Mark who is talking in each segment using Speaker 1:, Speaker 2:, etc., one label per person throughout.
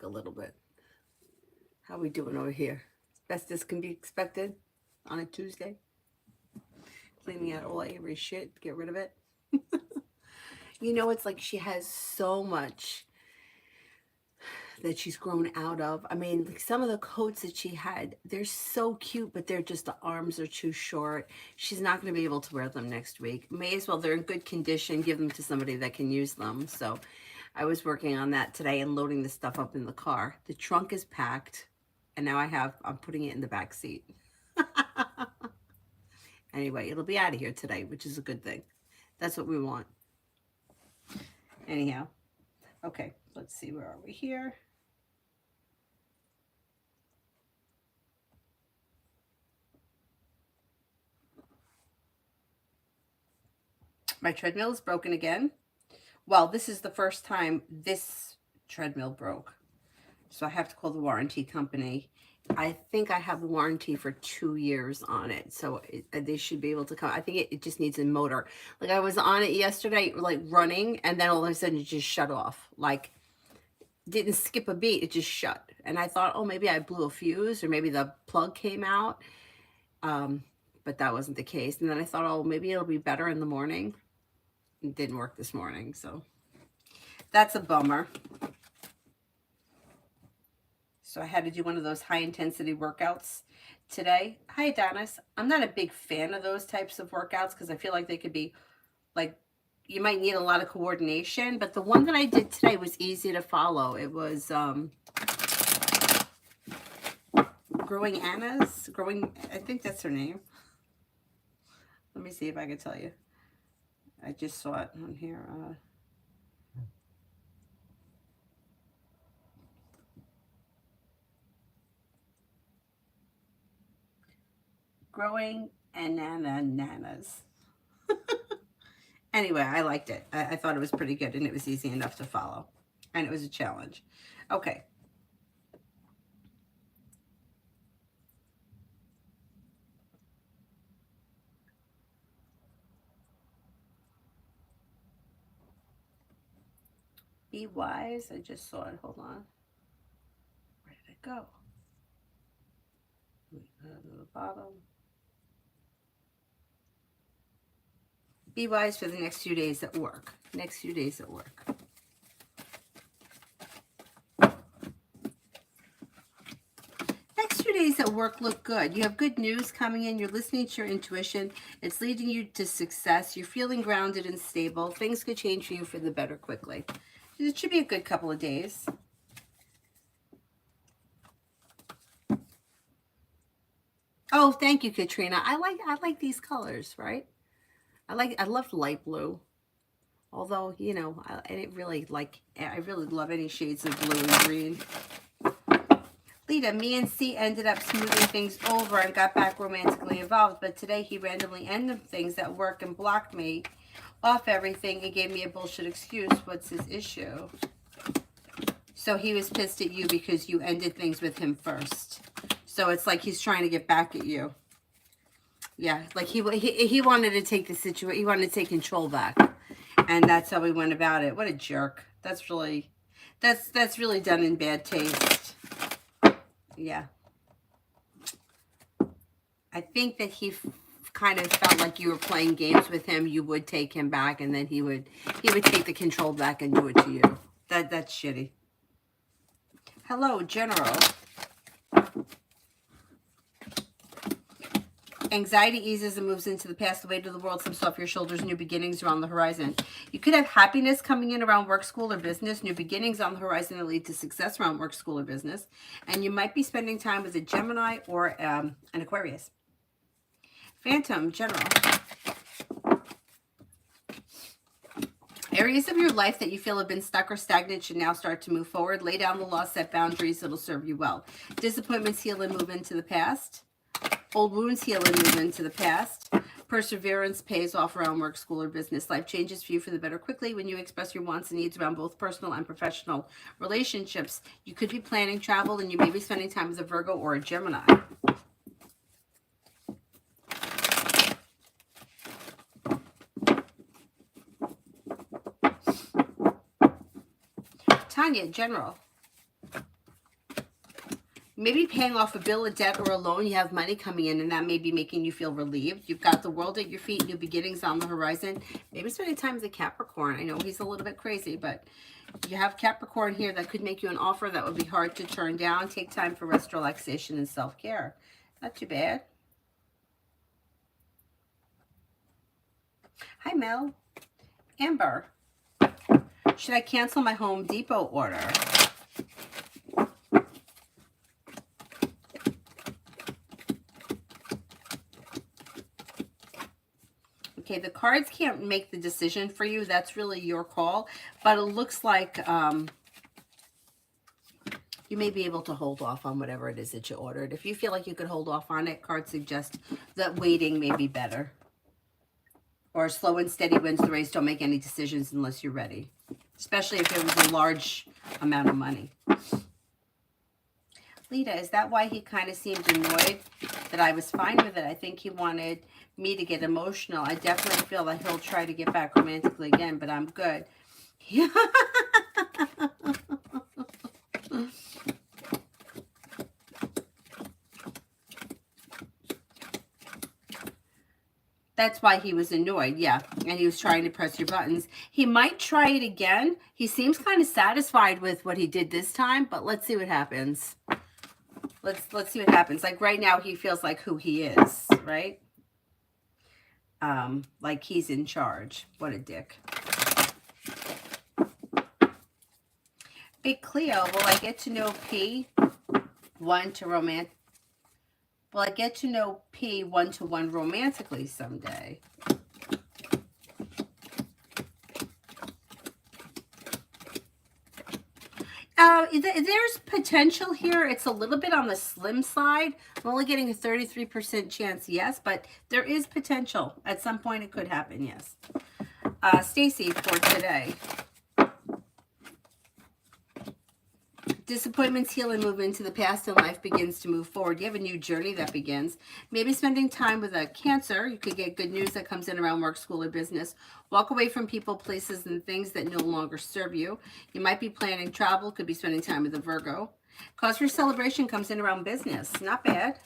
Speaker 1: a little bit. How we doing over here? Best as can be expected on a Tuesday. Cleaning out all Avery's shit, get rid of it. It's like she has so much that she's grown out of. I mean, like some of the coats that she had, they're so cute, but they're just the arms are too short. She's not going to be able to wear them next week. May as well, they're in good condition, give them to somebody that can use them. So I was working on that today and loading the stuff up in the car. The trunk is packed, and now I'm putting it in the back seat. Anyway, it'll be out of here today, which is a good thing. That's what we want. Anyhow, okay, let's see, where are we here? My treadmill is broken again. Well, this is the first time this treadmill broke. So I have to call the warranty company. I think I have a warranty for 2 years on it. So they should be able to come. I think it just needs a motor. Like I was on it yesterday, like running, and then all of a sudden it just shut off. Like didn't skip a beat, it just shut. And I thought, oh, maybe I blew a fuse or maybe the plug came out. But that wasn't the case. And then I thought, oh, maybe it'll be better in the morning. It didn't work this morning, so that's a bummer. So I had to do one of those high intensity workouts today. Hi, Adonis. I'm not a big fan of those types of workouts because I feel like they could be like, you might need a lot of coordination, but the one that I did today was easy to follow. It was Growing Anna's, I think that's her name. Let me see if I can tell you. I just saw it on here. Growing Nanas. Anyway, I liked it. I thought it was pretty good, and it was easy enough to follow. And it was a challenge. Okay. Be wise. I just saw it. Hold on. Where did it go? To the bottom. Be wise for the next few days at work. Next few days at work. Next few days at work look good. You have good news coming in. You're listening to your intuition. It's leading you to success. You're feeling grounded and stable. Things could change for you for the better quickly. It should be a good couple of days. Oh, thank you, Katrina. I like these colors, right? I love light blue. Although, I really love any shades of blue and green. Lita, me and C ended up smoothing things over and got back romantically involved, but today he randomly ended things at work and blocked me off everything and gave me a bullshit excuse. What's his issue? So he was pissed at you because you ended things with him first. So it's like he's trying to get back at you. Yeah, like he wanted to take the situation. He wanted to take control back, and that's how we went about it. What a jerk! That's really done in bad taste. Yeah, I think that he kind of felt like you were playing games with him. You would take him back, and then he would take the control back and do it to you. That's shitty. Hello, General. Anxiety eases and moves into the past. The weight of the world slips off your shoulders. New beginnings are on the horizon. You could have happiness coming in around work, school, or business. New beginnings on the horizon that lead to success around work, school, or business. And you might be spending time with a Gemini or an Aquarius. Phantom, General. Areas of your life that you feel have been stuck or stagnant should now start to move forward. Lay down the law, set boundaries. It'll serve you well. Disappointments heal and move into the past. Old wounds heal and move into the past. Perseverance pays off around work, school, or business. Life changes for you for the better quickly when you express your wants and needs around both personal and professional relationships. You could be planning travel, and you may be spending time with a Virgo or a Gemini. Tanya, General. Maybe paying off a bill, a debt, or a loan. You have money coming in, and that may be making you feel relieved. You've got the world at your feet, new beginnings on the horizon. Maybe spending time with a Capricorn. I know he's a little bit crazy, but you have Capricorn here that could make you an offer that would be hard to turn down. Take time for rest, relaxation, and self-care. Not too bad. Hi, Mel. Amber. Should I cancel my Home Depot order? Okay, the cards can't make the decision for you. That's really your call. But it looks like you may be able to hold off on whatever it is that you ordered. If you feel like you could hold off on it, cards suggest that waiting may be better. Or slow and steady wins the race. Don't make any decisions unless you're ready. Especially if it was a large amount of money. Lita, is that why he kind of seemed annoyed that I was fine with it? I think he wanted me to get emotional. I definitely feel that he'll try to get back romantically again, but I'm good. That's why he was annoyed, yeah. And he was trying to press your buttons. He might try it again. He seems kind of satisfied with what he did this time, but let's see what happens. Let's see what happens. Like right now, he feels like who he is, right? Like he's in charge. What a dick. Big Cleo, will I get to know P? Will I get to know P one-to-one romantically someday? There's potential here. It's a little bit on the slim side. I'm only getting a 33% chance, yes, but there is potential. At some point it could happen, yes. Stacy for today. Disappointments heal and move into the past, and life begins to move forward. You have a new journey that begins. Maybe spending time with a Cancer. You could get good news that comes in around work, school, or business. Walk away from people, places, and things that no longer serve you. You might be planning travel. Could be spending time with a Virgo. Cause for celebration comes in around business. Not bad.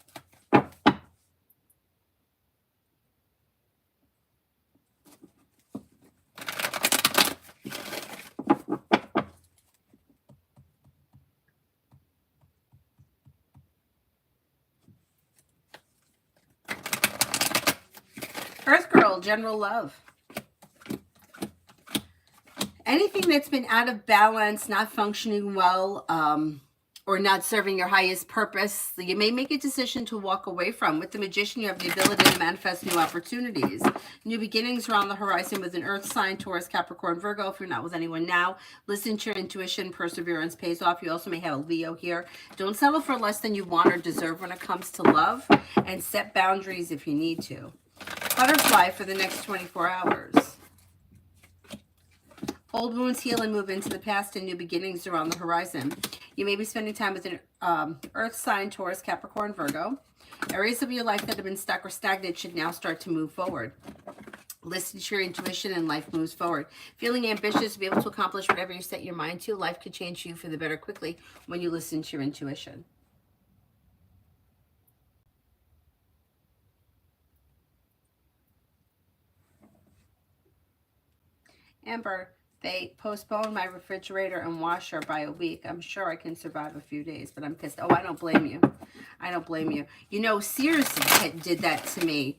Speaker 1: Earth Girl, general love. Anything that's been out of balance, not functioning well, or not serving your highest purpose, you may make a decision to walk away from. With the Magician, you have the ability to manifest new opportunities. New beginnings are on the horizon with an Earth sign, Taurus, Capricorn, Virgo. If you're not with anyone now, listen to your intuition. Perseverance pays off. You also may have a Leo here. Don't settle for less than you want or deserve when it comes to love, and set boundaries if you need to. Butterfly for the next 24 hours. Old wounds heal and move into the past, and new beginnings are on the horizon. You may be spending time with an Earth sign, Taurus, Capricorn, Virgo. Areas of your life that have been stuck or stagnant should now start to move forward. Listen to your intuition and life moves forward. Feeling ambitious to be able to accomplish whatever you set your mind to. Life could change you for the better quickly when you listen to your intuition. Amber, they postponed my refrigerator and washer by a week. I'm sure I can survive a few days, but I'm pissed. Oh, I don't blame you. I don't blame you. You know, Sears did that to me.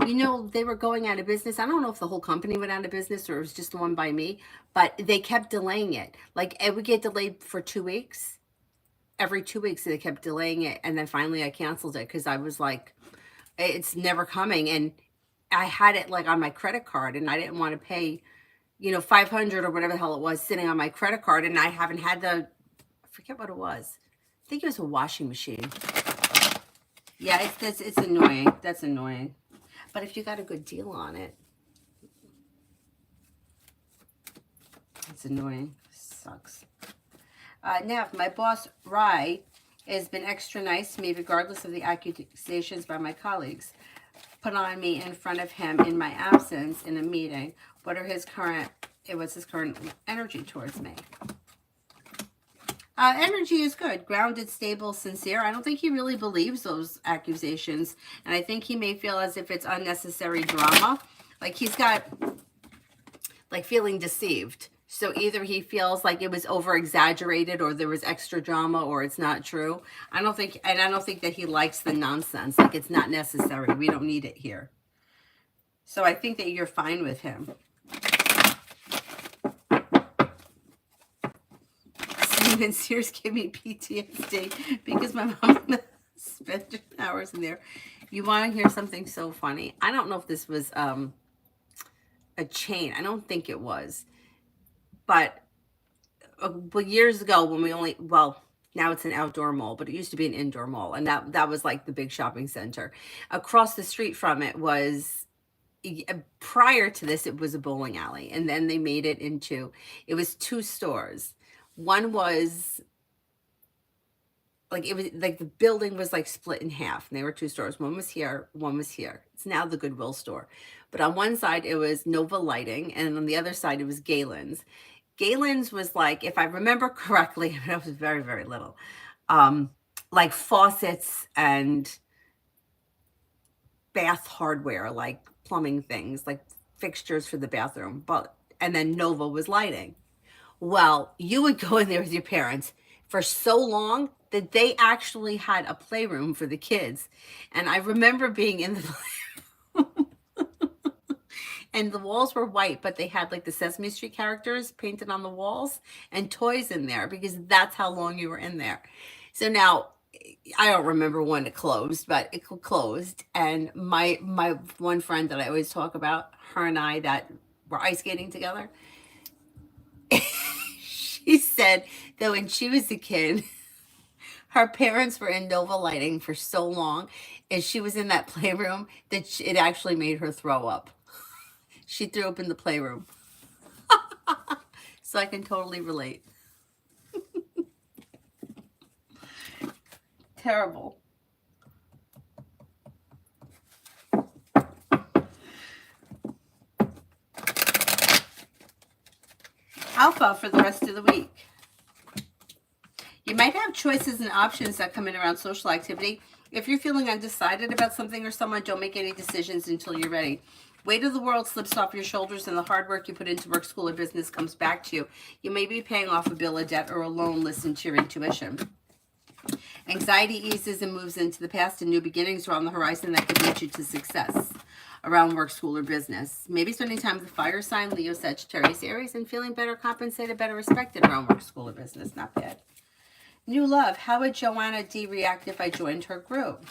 Speaker 1: You know, they were going out of business. I don't know if the whole company went out of business or it was just the one by me, but they kept delaying it. Like, it would get delayed for 2 weeks. Every 2 weeks, they kept delaying it. And then finally I canceled it because I was like, it's never coming. And I had it like on my credit card and I didn't want to pay, you know, 500 or whatever the hell it was sitting on my credit card, and I haven't had I forget what it was. I think it was a washing machine. Yeah, it's annoying. That's annoying. But if you got a good deal on it, it's annoying. Sucks. Now, my boss, Rye, has been extra nice to me regardless of the accusations by my colleagues put on me in front of him in my absence in a meeting. What's his current energy towards me? Energy is good. Grounded, stable, sincere. I don't think he really believes those accusations. And I think he may feel as if it's unnecessary drama. Like he's got, like, feeling deceived. So either he feels like it was over exaggerated or there was extra drama or it's not true. I don't think that he likes the nonsense. Like it's not necessary. We don't need it here. So I think that you're fine with him. Steven Sears gave me PTSD because my mom spent hours in there. You want to hear something so funny? I don't know if this was a chain. I don't think it was. But years ago when now it's an outdoor mall, but it used to be an indoor mall. And that was like the big shopping center. Across the street from it was, prior to this, it was a bowling alley. And then they made it was 2 stores. One was like, it was like the building was like split in half and there were 2 stores. One was here, one was here. It's now the Goodwill store. But on one side it was Nova Lighting and on the other side it was Galen's. Galen's was like, if I remember correctly, I was very, very little, like faucets and bath hardware, like plumbing things, like fixtures for the bathroom. And then Nova was lighting. Well, you would go in there with your parents for so long that they actually had a playroom for the kids. And I remember being in the playroom and the walls were white, but they had like the Sesame Street characters painted on the walls and toys in there because that's how long you were in there. So now I don't remember when it closed, but it closed. And my one friend that I always talk about, her and I that were ice skating together, she said that when she was a kid, her parents were in Nova Lighting for so long, and she was in that playroom that it actually made her throw up. She threw up in the playroom. So I can totally relate. Terrible. Alpha for the rest of the week. You might have choices and options that come in around social activity. If you're feeling undecided about something or someone, don't make any decisions until you're ready. Weight of the world slips off your shoulders and the hard work you put into work, school, or business comes back to you. You may be paying off a bill, a debt, or a loan. Listen to your intuition. Anxiety eases and moves into the past, and new beginnings are on the horizon that could lead you to success around work, school, or business. Maybe spending time with the fire sign, Leo, Sagittarius, Aries, and feeling better compensated, better respected around work, school, or business. Not bad. New love. How would Joanna D react if I joined her group?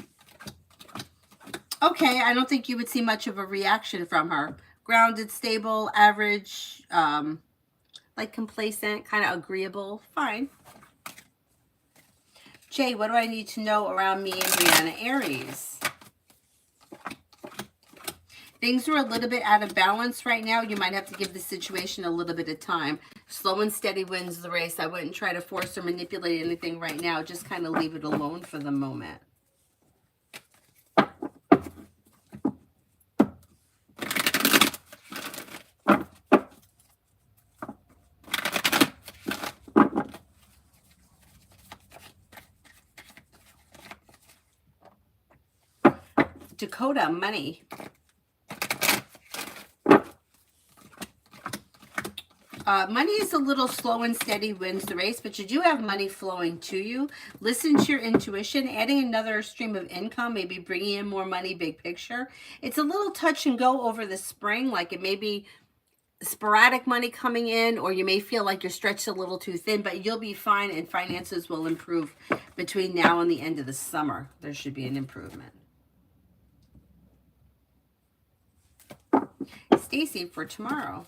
Speaker 1: Okay, I don't think you would see much of a reaction from her. Grounded, stable, average, like complacent, kind of agreeable. Fine. Jay, what do I need to know around me and Brianna Aries? Things are a little bit out of balance right now. You might have to give the situation a little bit of time. Slow and steady wins the race. I wouldn't try to force or manipulate anything right now. Just kind of leave it alone for the moment. Dakota, money. Money is a little slow and steady wins the race, but you do have money flowing to you. Listen to your intuition. Adding another stream of income, maybe bringing in more money, big picture. It's a little touch and go over the spring. Like it may be sporadic money coming in, or you may feel like you're stretched a little too thin, but you'll be fine and finances will improve between now and the end of the summer. There should be an improvement. Stacy for tomorrow.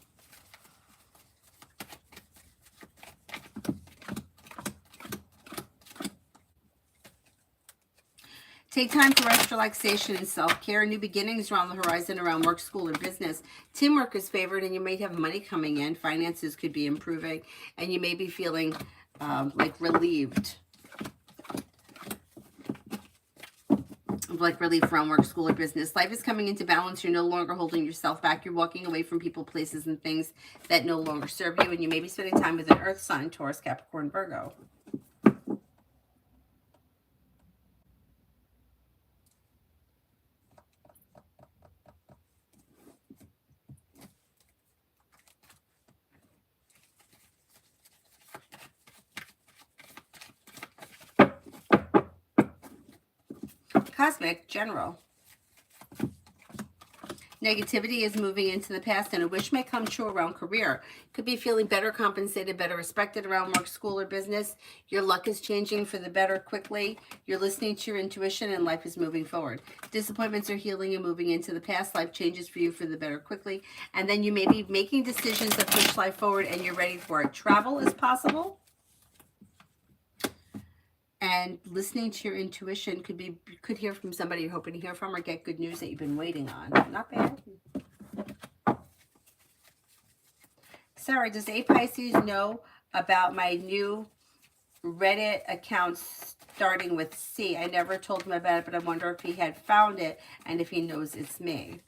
Speaker 1: Take time for rest, relaxation, and self-care. New beginnings are on the horizon around work, school, or business. Teamwork is favored, and you may have money coming in. Finances could be improving, and you may be feeling like relieved. Like relief from work, school, or business. Life is coming into balance. You're no longer holding yourself back. You're walking away from people, places, and things that no longer serve you, and you may be spending time with an earth sign, Taurus, Capricorn, Virgo. Cosmic, general. Negativity is moving into the past, and a wish may come true around career. Could be feeling better compensated, better respected around work, school, or business. Your luck is changing for the better quickly. You're listening to your intuition, and life is moving forward. Disappointments are healing and moving into the past. Life changes for you for the better quickly. And then you may be making decisions that push life forward, and you're ready for it. Travel is possible. And listening to your intuition could hear from somebody you're hoping to hear from, or get good news that you've been waiting on. Not bad. Sarah, does A Pisces know about my new Reddit account starting with C? I never told him about it, but I wonder if he had found it and if he knows it's me.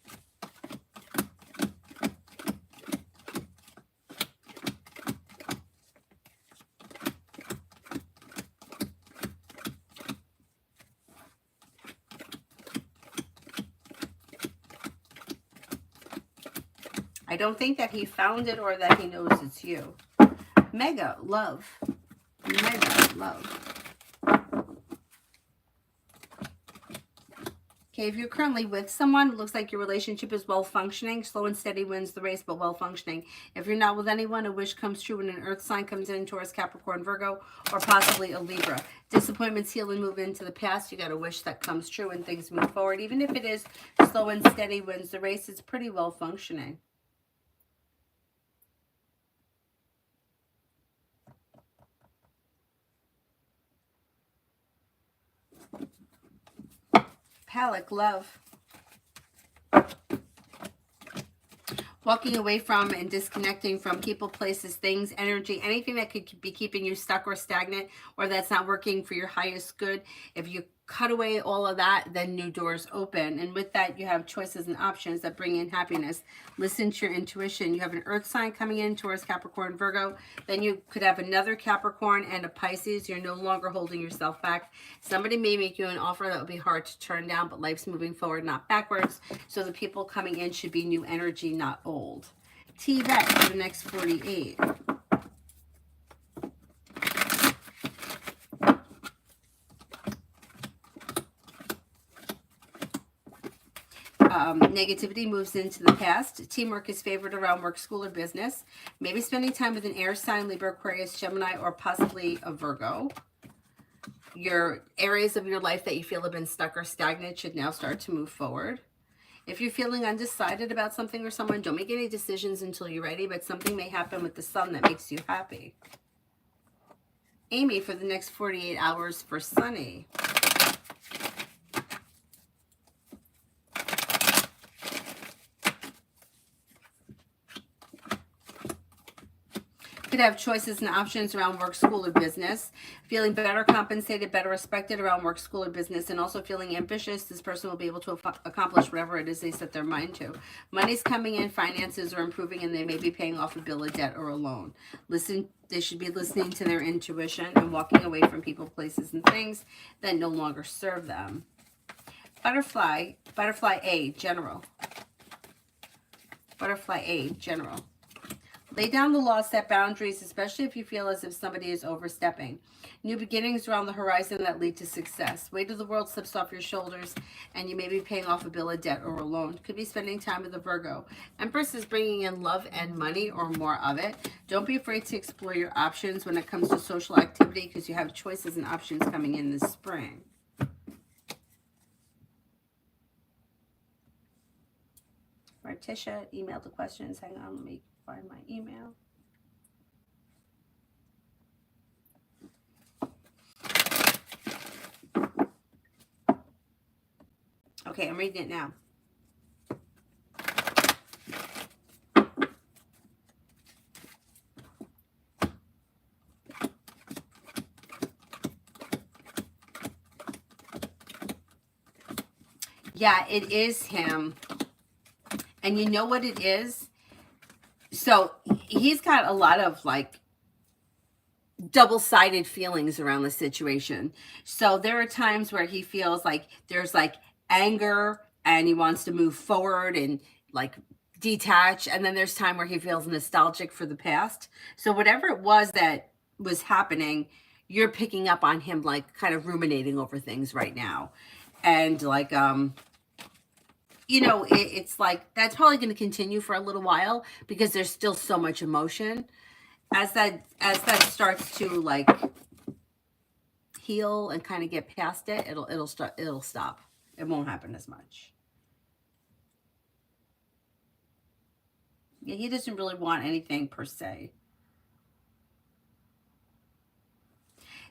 Speaker 1: I don't think that he found it or that he knows it's you. Mega love. Mega love. Okay, if you're currently with someone, it looks like your relationship is well functioning. Slow and steady wins the race, but well functioning. If you're not with anyone, a wish comes true when an earth sign comes in, Taurus, Capricorn, Virgo, or possibly a Libra. Disappointments heal and move into the past. You got a wish that comes true and things move forward. Even if it is slow and steady wins the race, it's pretty well functioning. Palak, love. Walking away from and disconnecting from people, places, things, energy, anything that could be keeping you stuck or stagnant, or that's not working for your highest good. If you cut away all of that, then new doors open. And with that, you have choices and options that bring in happiness. Listen to your intuition. You have an earth sign coming in, Taurus, Capricorn, Virgo. Then you could have another Capricorn and a Pisces. You're no longer holding yourself back. Somebody may make you an offer that would be hard to turn down, but life's moving forward, not backwards. So the people coming in should be new energy, not old. T-Vet for the next 48. Negativity moves into the past. Teamwork is favored around work, school, or business. Maybe spending time with an air sign, Libra, Aquarius, Gemini, or possibly a Virgo. Your areas of your life that you feel have been stuck or stagnant should now start to move forward. If you're feeling undecided about something or someone, don't make any decisions until you're ready, but something may happen with the sun that makes you happy. Amy for the next 48 hours for Sunny. Could have choices and options around work, school, or business. Feeling better compensated, better respected around work, school, or business, and also feeling ambitious. This person will be able to accomplish whatever it is they set their mind to. Money's coming in, finances are improving, and they may be paying off a bill of debt or a loan. They should be listening to their intuition and walking away from people, places, and things that no longer serve them. Butterfly A, general. Butterfly A, general. Lay down the law, set boundaries, especially if you feel as if somebody is overstepping. New beginnings around the horizon that lead to success. Weight of the world slips off your shoulders, and you may be paying off a bill of debt or a loan. Could be spending time with a Virgo. Empress is bringing in love and money, or more of it. Don't be afraid to explore your options when it comes to social activity, because you have choices and options coming in this spring. Martisha emailed the questions. Hang on, let me find my email. Okay, I'm reading it now. Yeah, it is him. And you know what it is? So he's got a lot of like double-sided feelings around the situation. So there are times where he feels like there's like anger and he wants to move forward and like detach. And then there's time where he feels nostalgic for the past. So whatever it was that was happening, you're picking up on him like kind of ruminating over things right now. And like, you know, it's like, that's probably going to continue for a little while because there's still so much emotion. As that starts to like heal and kind of get past it, it'll stop. It won't happen as much. Yeah, he doesn't really want anything per se.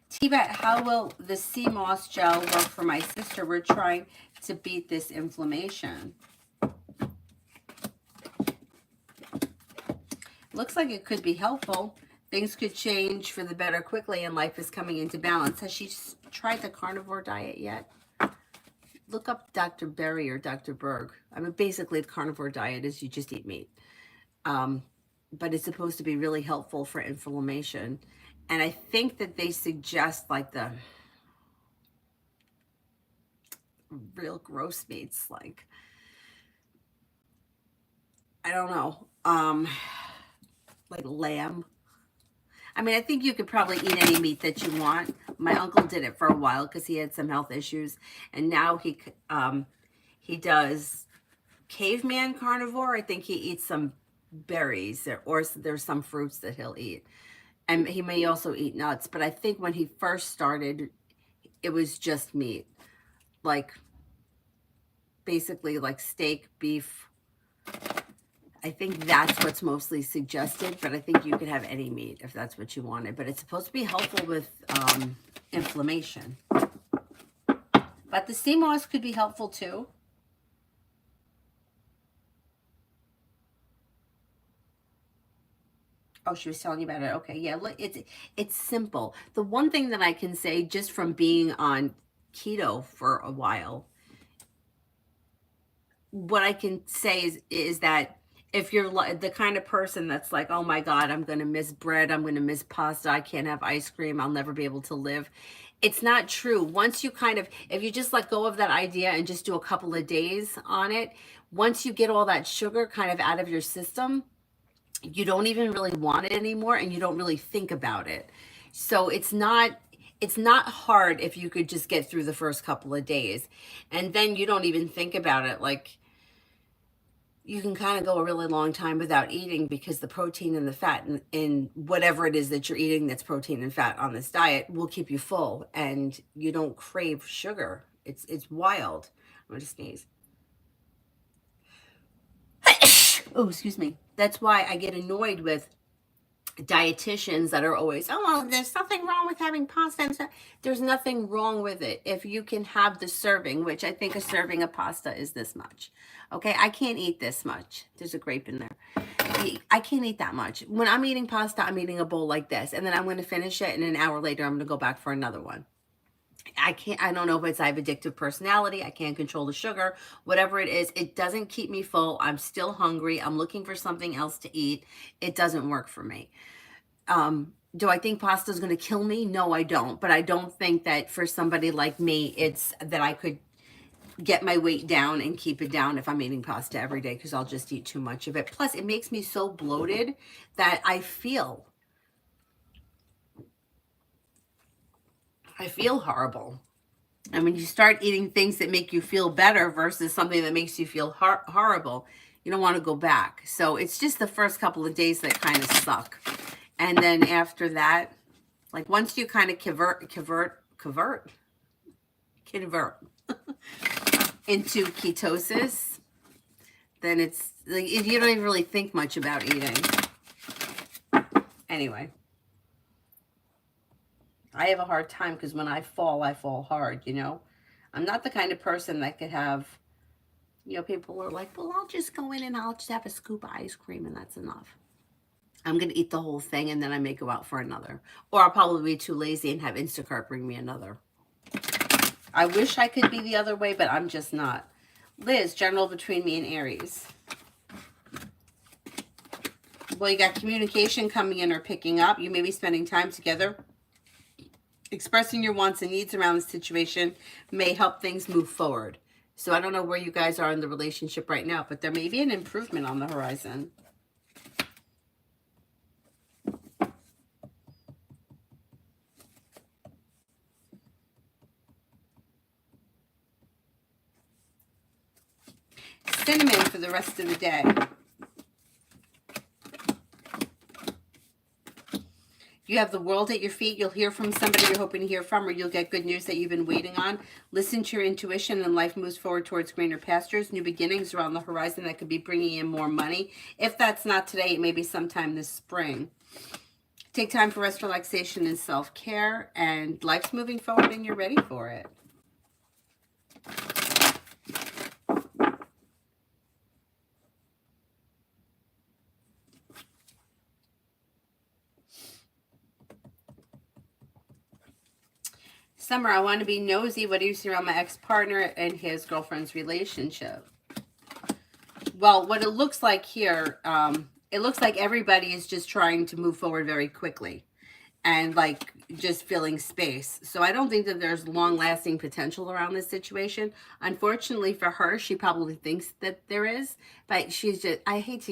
Speaker 1: T-Bet, how will the sea moss gel work for my sister? We're trying to beat this inflammation. Looks like it could be helpful. Things could change for the better quickly and life is coming into balance. Has she tried the carnivore diet yet? Look up Dr. Berry or Dr. Berg. I mean, basically the carnivore diet is you just eat meat. But it's supposed to be really helpful for inflammation. And I think that they suggest like the real gross meats, like, I don't know, like lamb. I mean, I think you could probably eat any meat that you want. My uncle did it for a while because he had some health issues, and now he does caveman carnivore. I think he eats some berries, or there's some fruits that he'll eat, and he may also eat nuts. But I think when he first started, it was just meat, like basically like steak, beef. I think that's what's mostly suggested, but I think you could have any meat if that's what you wanted. But it's supposed to be helpful with inflammation. But the sea moss could be helpful too. Oh, she was telling you about it. Okay, yeah, look, it's simple. The one thing that I can say just from being on keto for a while, what I can say is that if you're the kind of person that's like, oh my God, I'm going to miss bread, I'm going to miss pasta, I can't have ice cream, I'll never be able to live. It's not true. Once you kind of, if you just let go of that idea and just do a couple of days on it, once you get all that sugar kind of out of your system, you don't even really want it anymore and you don't really think about it. So it's not hard if you could just get through the first couple of days and then you don't even think about it. Like, you can kind of go a really long time without eating because the protein and the fat in whatever it is that you're eating that's protein and fat on this diet will keep you full and you don't crave sugar. It's wild. I'm gonna sneeze. Oh, excuse me. That's why I get annoyed with dietitians that are always, oh, well, there's nothing wrong with having pasta and stuff. There's nothing wrong with it if you can have the serving, which I think a serving of pasta is this much. Okay, I can't eat this much. There's a grape in there. I can't eat that much. When I'm eating pasta, I'm eating a bowl like this, and then I'm going to finish it, and an hour later, I'm going to go back for another one. I don't know if it's I have addictive personality. I can't control the sugar. Whatever it is, it doesn't keep me full. I'm still hungry. I'm looking for something else to eat. It doesn't work for me. Do I think pasta is going to kill me? No, I don't. But I don't think that for somebody like me, it's that I could get my weight down and keep it down if I'm eating pasta every day because I'll just eat too much of it. Plus, it makes me so bloated that I feel horrible. And when you start eating things that make you feel better versus something that makes you feel horrible, you don't want to go back. So it's just the first couple of days that kind of suck. And then after that, like once you kind of convert into ketosis, then it's like you don't even really think much about eating. Anyway, I have a hard time because when I fall hard, you know. I'm not the kind of person that could have, you know, people are like, well, I'll just go in and I'll just have a scoop of ice cream and that's enough. I'm going to eat the whole thing and then I may go out for another. Or I'll probably be too lazy and have Instacart bring me another. I wish I could be the other way, but I'm just not. Liz, general between me and Aries. Well, you got communication coming in or picking up. You may be spending time together. Expressing your wants and needs around the situation may help things move forward. So I don't know where you guys are in the relationship right now, but there may be an improvement on the horizon. Cinnamon for the rest of the day. You have the world at your feet. You'll hear from somebody you're hoping to hear from, or you'll get good news that you've been waiting on. Listen to your intuition, and life moves forward towards greener pastures. New beginnings are on the horizon that could be bringing in more money. If that's not today, it may be sometime this spring. Take time for rest, relaxation, and self-care, and life's moving forward, and you're ready for it. Summer, I want to be nosy. What do you see around my ex-partner and his girlfriend's relationship? Well, what it looks like here, it looks like everybody is just trying to move forward very quickly and like just filling space. So I don't think that there's long-lasting potential around this situation. Unfortunately for her, she probably thinks that there is, but she's just, I hate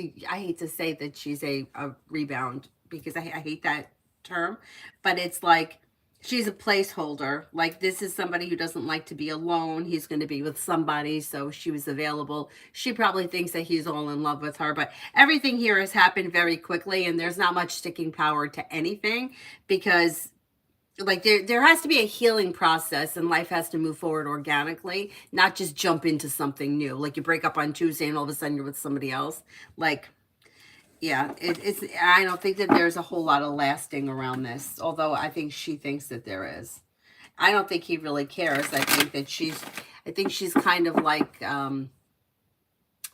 Speaker 1: to say that she's a rebound, because I hate that term, but it's like, she's a placeholder. Like, this is somebody who doesn't like to be alone. He's going to be with somebody, so she was available. She probably thinks that he's all in love with her, but everything here has happened very quickly, and there's not much sticking power to anything, because like there has to be a healing process, and life has to move forward organically, not just jump into something new. Like, you break up on Tuesday and all of a sudden you're with somebody else. Like, yeah, it's, I don't think that there's a whole lot of lasting around this, although I think she thinks that there is. I don't think he really cares. I think she's kind of like,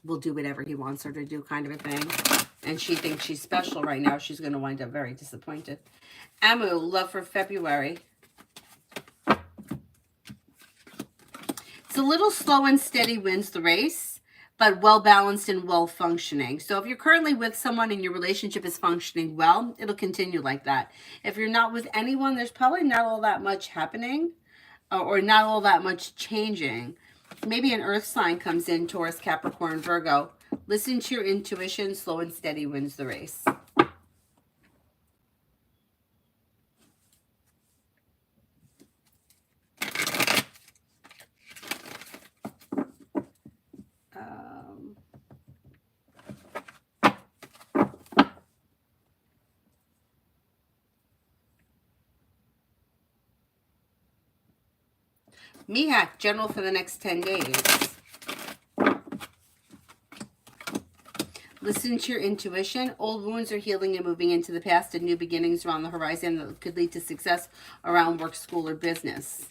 Speaker 1: will do whatever he wants her to do kind of a thing. And she thinks she's special right now. She's going to wind up very disappointed. Amu, love for February. It's a little slow and steady wins the race, but well-balanced and well-functioning. So if you're currently with someone and your relationship is functioning well, it'll continue like that. If you're not with anyone, there's probably not all that much happening, or not all that much changing. Maybe an earth sign comes in, Taurus, Capricorn, Virgo. Listen to your intuition. Slow and steady wins the race. Mihak, general for the next 10 days. Listen to your intuition. Old wounds are healing and moving into the past, and new beginnings are on the horizon that could lead to success around work, school, or business.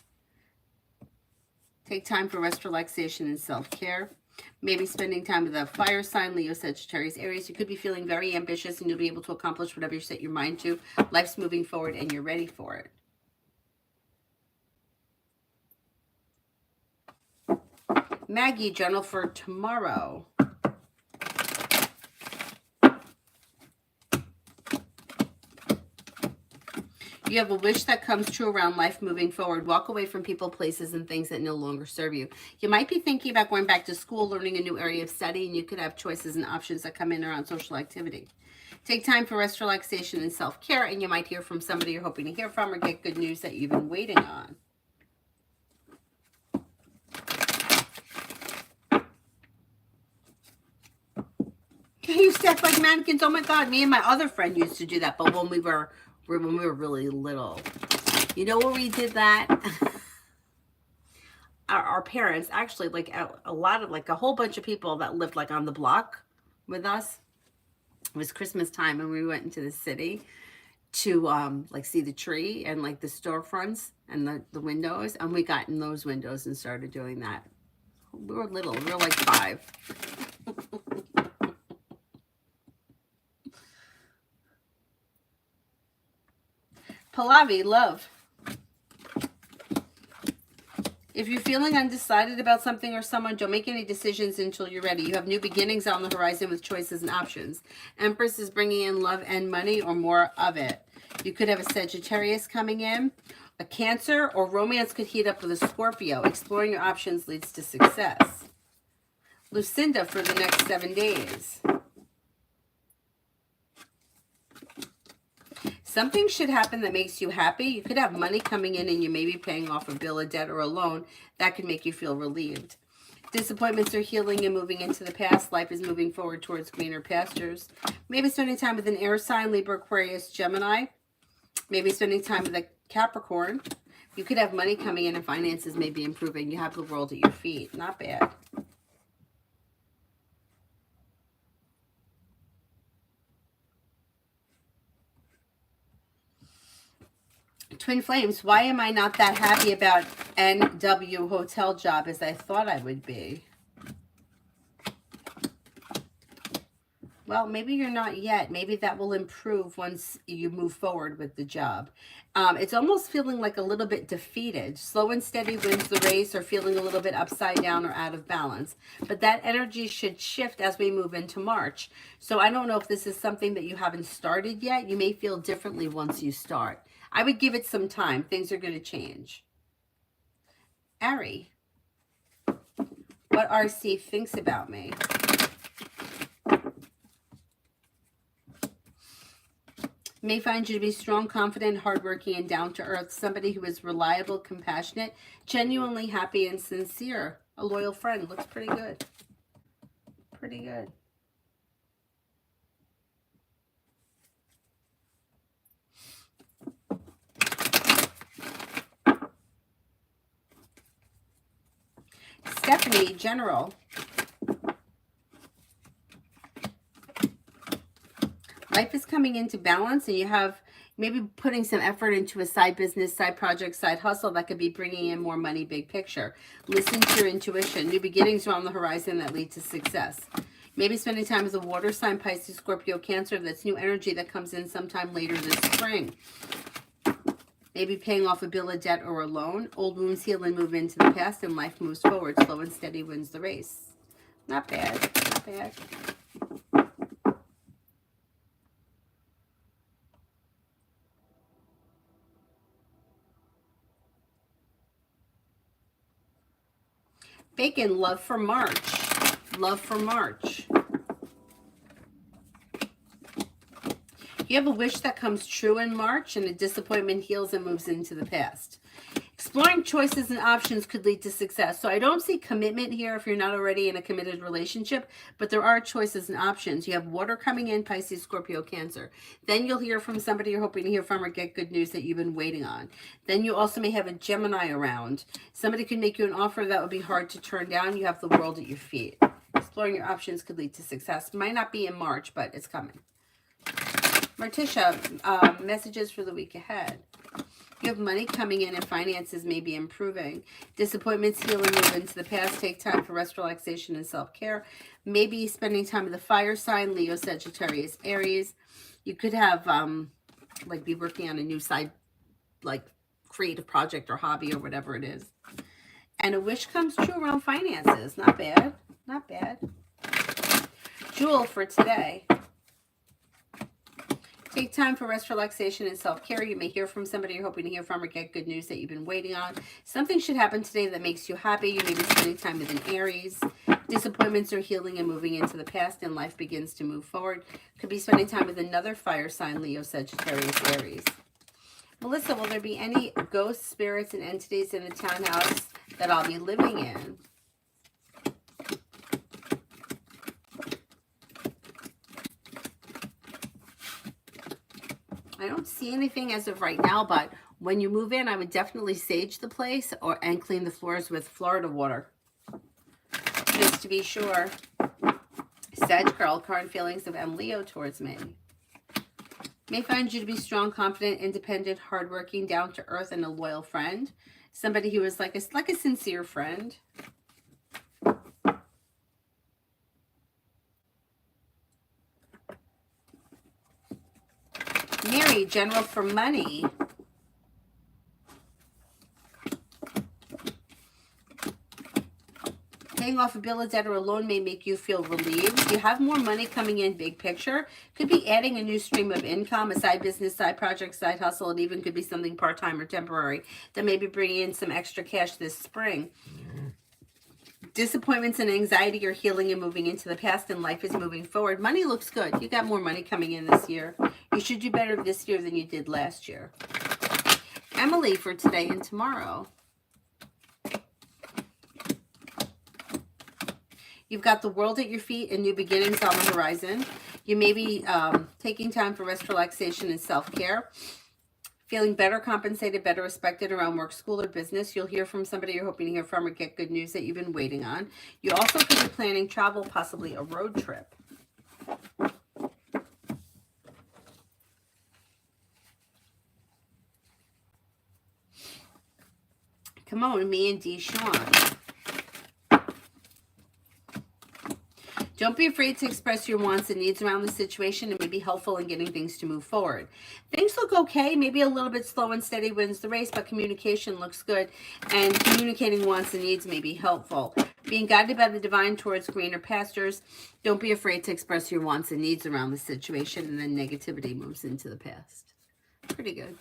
Speaker 1: Take time for rest, relaxation, and self-care. Maybe spending time with a fire sign, Leo, Sagittarius, Aries. You could be feeling very ambitious, and you'll be able to accomplish whatever you set your mind to. Life's moving forward, and you're ready for it. Maggie, journal for tomorrow. You have a wish that comes true around life moving forward. Walk away from people, places, and things that no longer serve you. You might be thinking about going back to school, learning a new area of study, and you could have choices and options that come in around social activity. Take time for rest, relaxation, and self-care, and you might hear from somebody you're hoping to hear from, or get good news that you've been waiting on. You stack like mannequins. Oh my God, me and my other friend used to do that, but when we were really little. You know where we did that? Our parents, actually, like a lot of, like a whole bunch of people that lived like on the block with us. It was Christmas time, and we went into the city to like see the tree and like the storefronts and the windows, and we got in those windows and started doing that. We were little. We were like 5. Pallavi, love. If you're feeling undecided about something or someone, don't make any decisions until you're ready. You have new beginnings on the horizon with choices and options. Empress is bringing in love and money, or more of it. You could have a Sagittarius coming in, a Cancer, or romance could heat up with a Scorpio. Exploring your options leads to success. Lucinda for the next 7 days. Something should happen that makes you happy. You could have money coming in, and you may be paying off a bill, a debt, or a loan. That could make you feel relieved. Disappointments are healing and moving into the past. Life is moving forward towards greener pastures. Maybe spending time with an air sign, Libra, Aquarius, Gemini. Maybe spending time with a Capricorn. You could have money coming in and finances may be improving. You have the world at your feet. Not bad. Twin Flames, why am I not that happy about NW hotel job as I thought I would be? Well, maybe you're not yet. Maybe that will improve once you move forward with the job. It's almost feeling like a little bit defeated. Slow and steady wins the race, or feeling a little bit upside down or out of balance. But that energy should shift as we move into March. So I don't know if this is something that you haven't started yet. You may feel differently once you start. I would give it some time. Things are going to change. Ari, what RC thinks about me. May find you to be strong, confident, hardworking, and down-to-earth. Somebody who is reliable, compassionate, genuinely happy, and sincere. A loyal friend. Looks pretty good. Pretty good. Stephanie, General. Life is coming into balance, and you have maybe putting some effort into a side business, side project, side hustle that could be bringing in more money, big picture. Listen to your intuition. New beginnings are on the horizon that lead to success. Maybe spending time as a water sign, Pisces, Scorpio, Cancer. That's new energy that comes in sometime later this spring. Maybe paying off a bill of debt or a loan. Old wounds heal and move into the past, and life moves forward. Slow and steady wins the race. Not bad. Not bad. Bacon, love for March. Love for March. You have a wish that comes true in March, and a disappointment heals and moves into the past. Exploring choices and options could lead to success. So I don't see commitment here if you're not already in a committed relationship, but there are choices and options. You have water coming in, Pisces, Scorpio, Cancer. Then you'll hear from somebody you're hoping to hear from, or get good news that you've been waiting on. Then you also may have a Gemini around. Somebody could make you an offer that would be hard to turn down. You have the world at your feet. Exploring your options could lead to success. Might not be in March, but it's coming. Martisha, messages for the week ahead. You have money coming in and finances may be improving. Disappointments heal and move into the past. Take time for rest, relaxation, and self-care. Maybe spending time with the fire sign, Leo, Sagittarius, Aries. You could have, like, be working on a new side, like, creative project or hobby or whatever it is. And a wish comes true around finances. Not bad. Not bad. Jewel for today. Take time for rest, relaxation, and self-care. You may hear from somebody you're hoping to hear from, or get good news that you've been waiting on. Something should happen today that makes you happy. You may be spending time with an Aries. Disappointments are healing and moving into the past, and life begins to move forward. Could be spending time with another fire sign, Leo, Sagittarius, Aries. Melissa, will there be any ghosts, spirits, and entities in the townhouse that I'll be living in? I don't see anything as of right now, but when you move in, I would definitely sage the place and clean the floors with Florida water, just to be sure. Sag Girl, current feelings of M. Leo towards me. May find you to be strong, confident, independent, hardworking, down to earth, and a loyal friend. Somebody who is like a sincere friend. Mary, General for money. Paying off a bill of debt or a loan may make you feel relieved. You have more money coming in, big picture. Could be adding a new stream of income, a side business, side project, side hustle. It even could be something part-time or temporary that may be bringing in some extra cash this spring. Disappointments and anxiety are healing and moving into the past, and life is moving forward. Money looks good. You got more money coming in this year. You should do better this year than you did last year. Emily for today and tomorrow. You've got the world at your feet and new beginnings on the horizon. You may be taking time for rest, relaxation, and self-care. Feeling better compensated, better respected around work, school, or business. You'll hear from somebody you're hoping to hear from or get good news that you've been waiting on. You also could be planning travel, possibly a road trip. Come on, me and D. Sean. Don't be afraid to express your wants and needs around the situation and may be helpful in getting things to move forward. Things look okay, maybe a little bit slow and steady wins the race, but communication looks good, and communicating wants and needs may be helpful. Being guided by the divine towards greener pastures, don't be afraid to express your wants and needs around the situation, and then negativity moves into the past. Pretty good.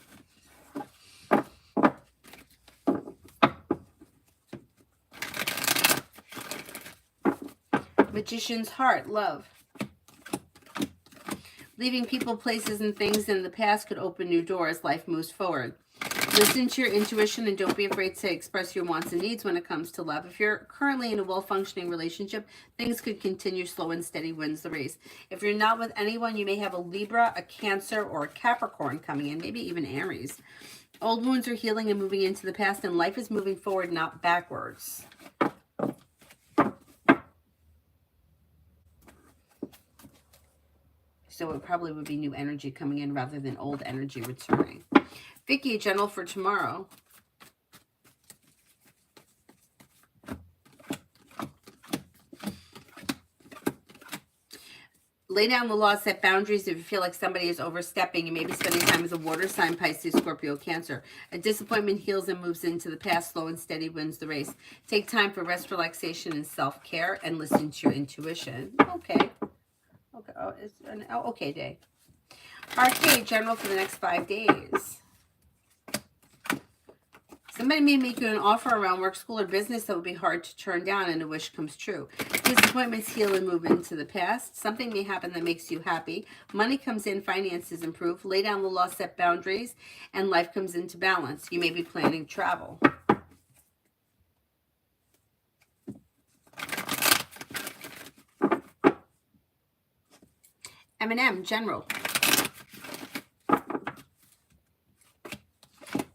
Speaker 1: Magician's heart, love. Leaving people, places, and things in the past could open new doors. Life moves forward. Listen to your intuition and don't be afraid to express your wants and needs when it comes to love. If you're currently in a well-functioning relationship, things could continue. Slow and steady wins the race. If you're not with anyone, you may have a Libra, a Cancer, or a Capricorn coming in, maybe even Aries. Old wounds are healing and moving into the past, and life is moving forward, not backwards. So it probably would be new energy coming in rather than old energy returning. Vicky, general for tomorrow. Lay down the law, set boundaries if you feel like somebody is overstepping. You may be spending time with a water sign, Pisces, Scorpio, Cancer. A disappointment heals and moves into the past. Slow and steady wins the race. Take time for rest, relaxation, and self-care, and listen to your intuition. Okay. Okay, oh, it's an okay day. RK, general for the next 5 days. Somebody may make you an offer around work, school, or business that would be hard to turn down, and a wish comes true. Disappointments heal and move into the past. Something may happen that makes you happy. Money comes in, finances improve. Lay down the law, set boundaries, and life comes into balance. You may be planning travel. M&M, general.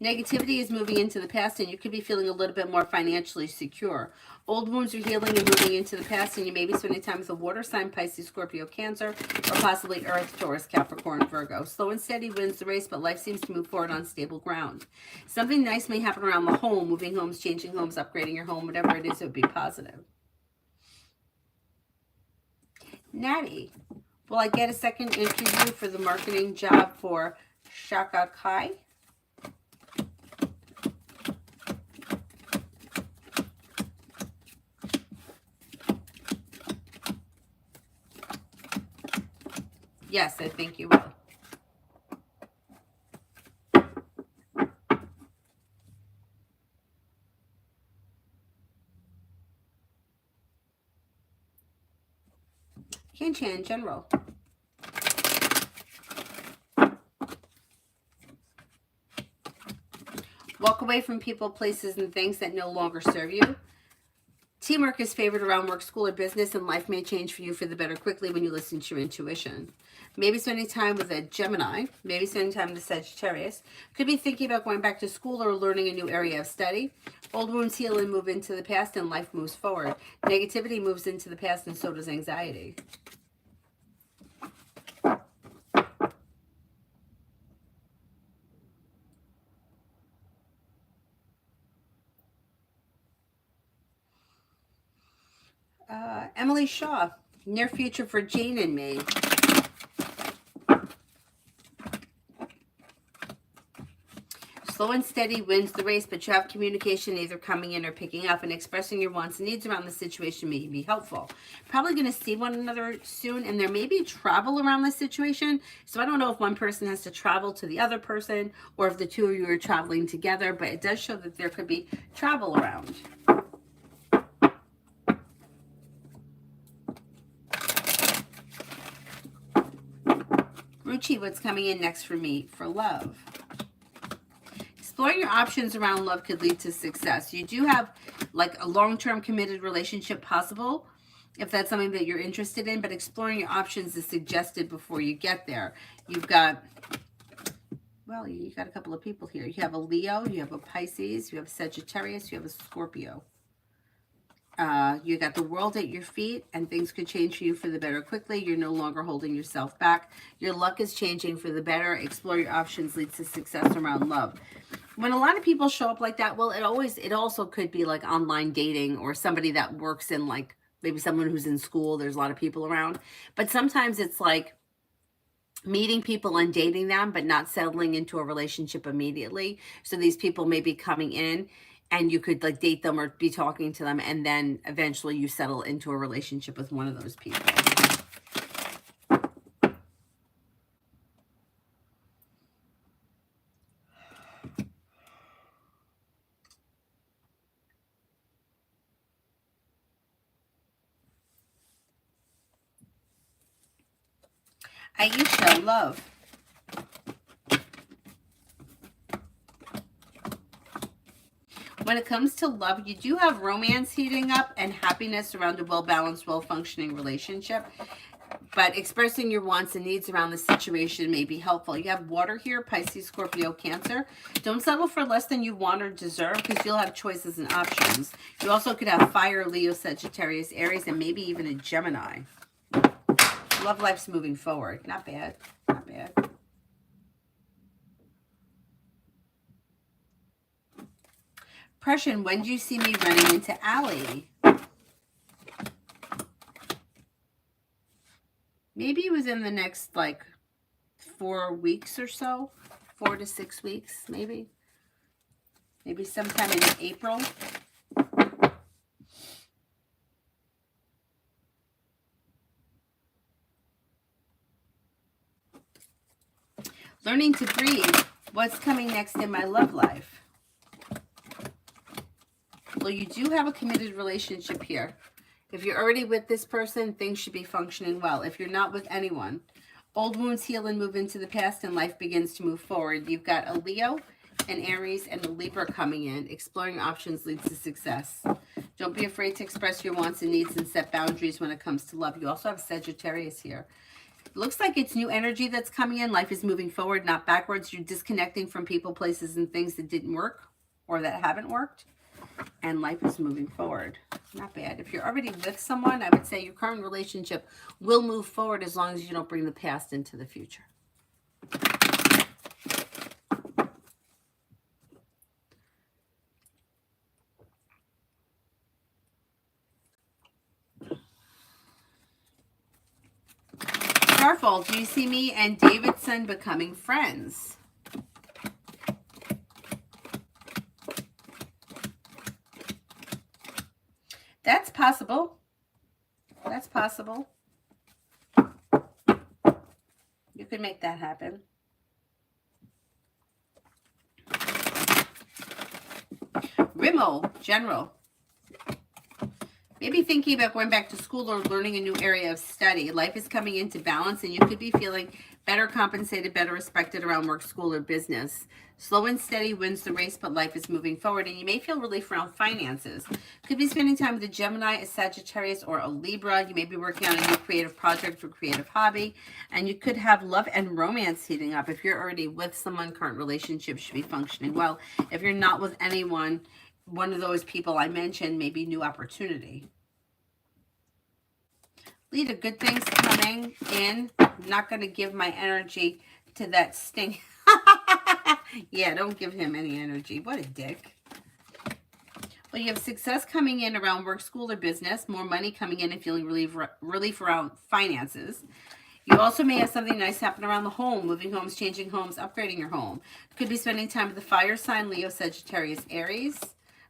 Speaker 1: Negativity is moving into the past, and you could be feeling a little bit more financially secure. Old wounds are healing and moving into the past, and you may be spending time with a water sign, Pisces, Scorpio, Cancer, or possibly Earth, Taurus, Capricorn, Virgo. Slow and steady wins the race, but life seems to move forward on stable ground. Something nice may happen around the home, moving homes, changing homes, upgrading your home, whatever it is, it would be positive. Natty, will I get a second interview for the marketing job for Shaka Kai? Yes, I think you will. Kanchan in general. Walk away from people, places, and things that no longer serve you. Teamwork is favored around work, school, or business, and life may change for you for the better quickly when you listen to your intuition. Maybe spending time with a Gemini, maybe spending time with a Sagittarius. Could be thinking about going back to school or learning a new area of study. Old wounds heal and move into the past, and life moves forward. Negativity moves into the past, and so does anxiety. Emily Shaw, near future for Jane and me. Slow and steady wins the race, but you have communication either coming in or picking up, and expressing your wants and needs around the situation may be helpful. Probably going to see one another soon, and there may be travel around this situation. So I don't know if one person has to travel to the other person or if the two of you are traveling together, but it does show that there could be travel around. Ruchi, what's coming in next for me for love? Exploring your options around love could lead to success. You do have like a long-term committed relationship possible, if that's something that you're interested in, but exploring your options is suggested before you get there. You've got, well, you got a couple of people here. You have a Leo, you have a Pisces, you have a Sagittarius, you have a Scorpio. You got the world at your feet, and things could change for you for the better quickly. You're no longer holding yourself back. Your luck is changing for the better. Explore your options leads to success around love. When a lot of people show up like that, well, it also could be like online dating or somebody that works in like maybe someone who's in school. There's a lot of people around, but sometimes it's like meeting people and dating them, but not settling into a relationship immediately. So these people may be coming in and you could like date them or be talking to them, and then eventually you settle into a relationship with one of those people. Aisha, love. When it comes to love, you do have romance heating up and happiness around a well-balanced, well-functioning relationship. But expressing your wants and needs around the situation may be helpful. You have water here, Pisces, Scorpio, Cancer. Don't settle for less than you want or deserve, because you'll have choices and options. You also could have fire, Leo, Sagittarius, Aries, and maybe even a Gemini. Love life's moving forward. Not bad. Not bad. Pression, when do you see me running into Allie? Maybe within the next, like, 4 weeks or so. 4 to 6 weeks, maybe. Maybe sometime in April. Learning to breathe. What's coming next in my love life? Well, you do have a committed relationship here. If you're already with this person, things should be functioning well. If you're not with anyone, old wounds heal and move into the past, and life begins to move forward. You've got a Leo, an Aries, and a Libra coming in. Exploring options leads to success. Don't be afraid to express your wants and needs and set boundaries when it comes to love. You also have Sagittarius here. It looks like it's new energy that's coming in. Life is moving forward, not backwards. You're disconnecting from people, places, and things that didn't work or that haven't worked. And life is moving forward. Not bad. If you're already with someone, I would say your current relationship will move forward as long as you don't bring the past into the future. Starfall, do you see me and Davidson becoming friends? That's possible. That's possible. You could make that happen. Rimo, general. Maybe thinking about going back to school or learning a new area of study. Life is coming into balance, and you could be feeling better compensated, better respected around work, school, or business. Slow and steady wins the race, but life is moving forward, and you may feel relief around finances. Could be spending time with a Gemini, a Sagittarius, or a Libra. You may be working on a new creative project or creative hobby, and you could have love and romance heating up. If you're already with someone, current relationship should be functioning well. If you're not with anyone, one of those people I mentioned, maybe new opportunity. Lita, good things coming in. I'm not going to give my energy to that stink. Yeah, don't give him any energy. What a dick. Well, you have success coming in around work, school, or business. More money coming in and feeling relief around finances. You also may have something nice happen around the home. Moving homes, changing homes, upgrading your home. Could be spending time with the fire sign, Leo, Sagittarius, Aries.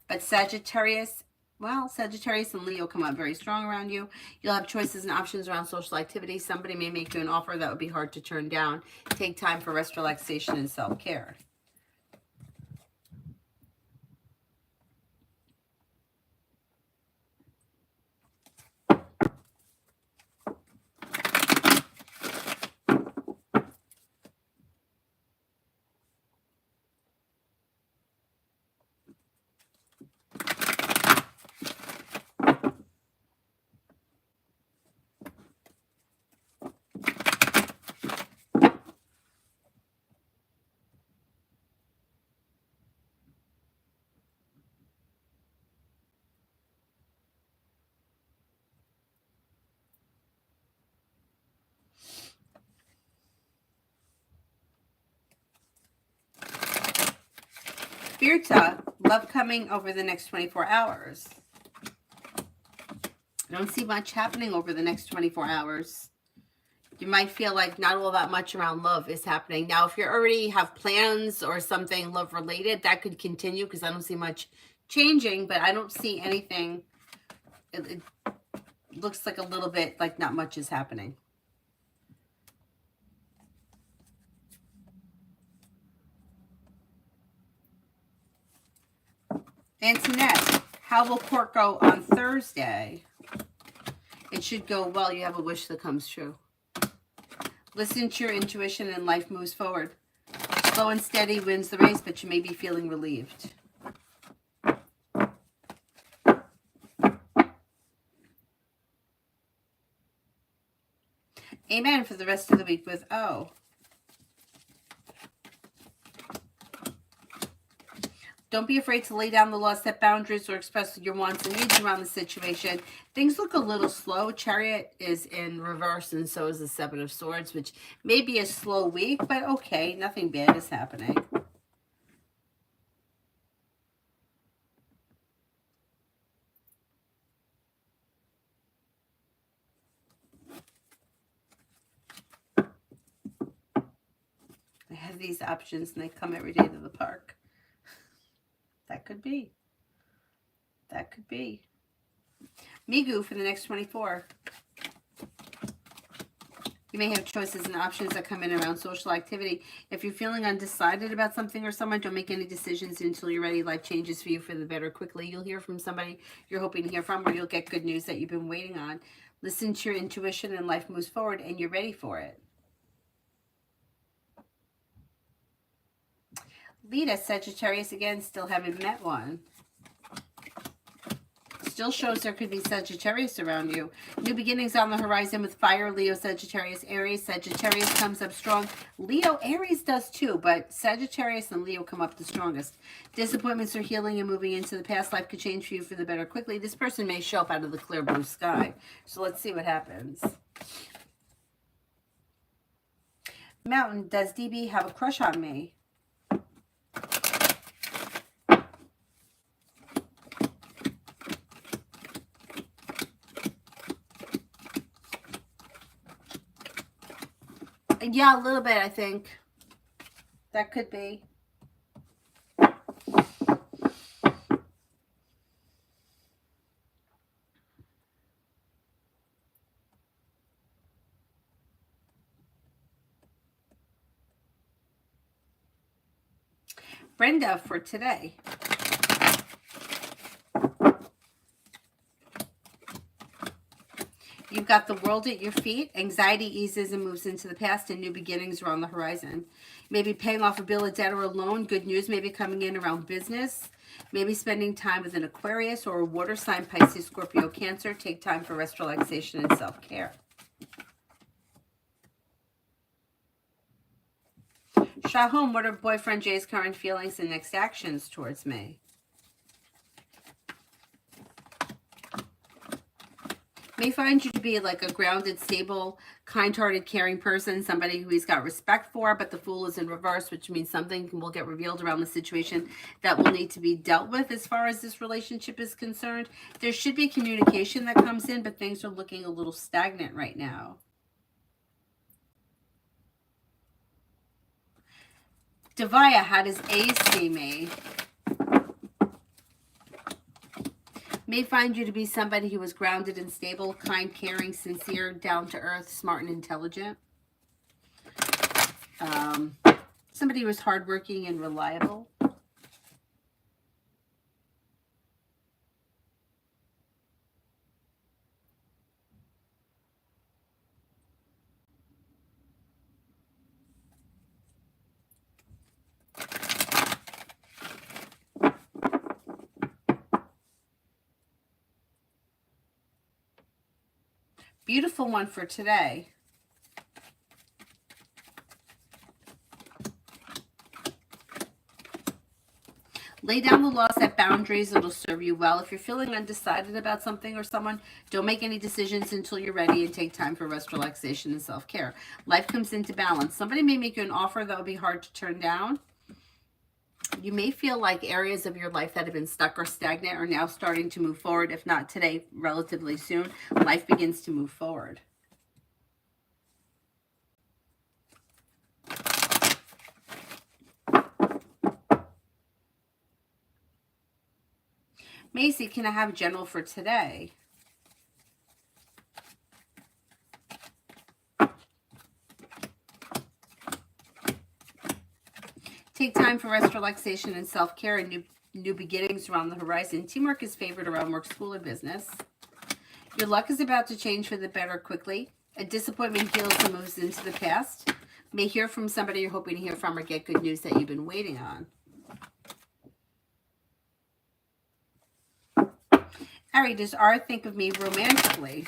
Speaker 1: But Sagittarius, well, Sagittarius and Leo come out very strong around you. You'll have choices and options around social activities. Somebody may make you an offer that would be hard to turn down. Take time for rest, relaxation, and self-care. Spirit, love coming over the next 24 hours. I don't see much happening over the next 24 hours. You might feel like not all that much around love is happening. Now, if you already have plans or something love related, that could continue because I don't see much changing, but I don't see anything. It looks like a little bit like not much is happening. Antoinette, how will court go on Thursday? It should go well. You have a wish that comes true. Listen to your intuition and life moves forward. Slow and steady wins the race, but you may be feeling relieved. Amen for the rest of the week with O. Don't be afraid to lay down the law, set boundaries, or express your wants and needs around the situation. Things look a little slow. Chariot is in reverse, and so is the Seven of Swords, which may be a slow week, but okay, nothing bad is happening. I have these options, and they come every day to the park. That could be. That could be. Migu for the next 24. You may have choices and options that come in around social activity. If you're feeling undecided about something or someone, don't make any decisions until you're ready. Life changes for you for the better quickly. You'll hear from somebody you're hoping to hear from, or you'll get good news that you've been waiting on. Listen to your intuition and life moves forward, and you're ready for it. Lita, Sagittarius again, still haven't met one. Still shows there could be Sagittarius around you. New beginnings on the horizon with fire, Leo, Sagittarius, Aries. Sagittarius comes up strong. Leo, Aries does too, but Sagittarius and Leo come up the strongest. Disappointments are healing and moving into the past. Life could change for you for the better quickly. This person may show up out of the clear blue sky. So let's see what happens. Mountain, does DB have a crush on me? Yeah, a little bit, I think. That could be. Brenda for today. You've got the world at your feet. Anxiety eases and moves into the past, and new beginnings are on the horizon. Maybe paying off a bill, a debt, or a loan. Good news may be coming in around business. Maybe spending time with an Aquarius or a water sign, Pisces, Scorpio, Cancer. Take time for rest, relaxation, and self-care. Shahom, what are boyfriend Jay's current feelings and next actions towards me? May find you to be like a grounded, stable, kind-hearted, caring person, somebody who he's got respect for, but the Fool is in reverse, which means something will get revealed around the situation that will need to be dealt with as far as this relationship is concerned. There should be communication that comes in, but things are looking a little stagnant right now. Devaya, how does A see me? May find you to be somebody who is grounded and stable, kind, caring, sincere, down to earth, smart, and intelligent. Somebody who is hardworking and reliable. Beautiful one for today. Lay down the law, set boundaries. It'll serve you well. If you're feeling undecided about something or someone, don't make any decisions until you're ready, and take time for rest, relaxation, and self-care. Life comes into balance. Somebody may make you an offer that will be hard to turn down. You may feel like areas of your life that have been stuck or stagnant are now starting to move forward. If not today, relatively soon, life begins to move forward. Macy, can I have a general for today? Take time for rest, relaxation, and self-care, and new beginnings around the horizon. Teamwork is favored around work, school, and business. Your luck is about to change for the better quickly. A disappointment heals and moves into the past. May hear from somebody you're hoping to hear from, or get good news that you've been waiting on. Ari, does R think of me romantically?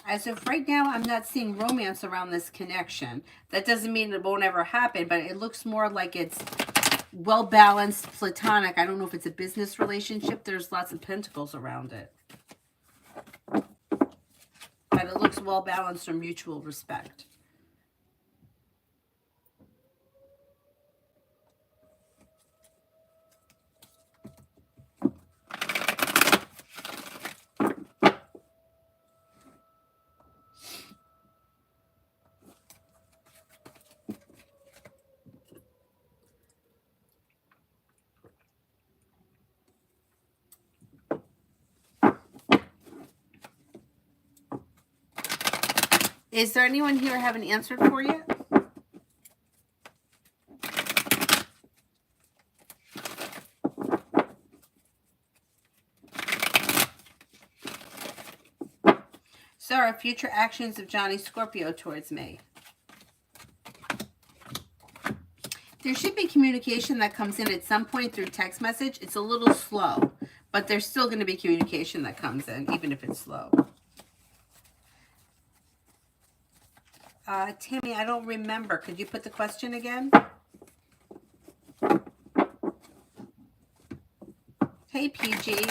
Speaker 1: As of right now, I'm not seeing romance around this connection. That doesn't mean it won't ever happen, but it looks more like it's well-balanced, platonic. I don't know if it's a business relationship. There's lots of pentacles around it. But it looks well-balanced or mutual respect. Is there anyone here I haven't answered for yet? Sarah, future actions of Johnny Scorpio towards me. There should be communication that comes in at some point through text message. It's a little slow, but there's still going to be communication that comes in, even if it's slow. Tammy, I don't remember. Could you put the question again? Hey, PG.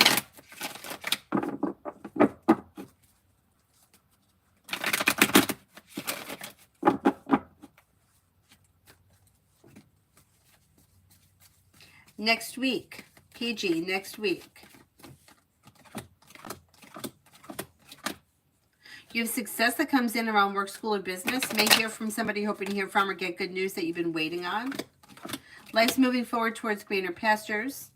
Speaker 1: Next week. PG, next week. You have success that comes in around work, school, or business. May hear from somebody hoping to hear from, or get good news that you've been waiting on. Life's moving forward towards greener pastures.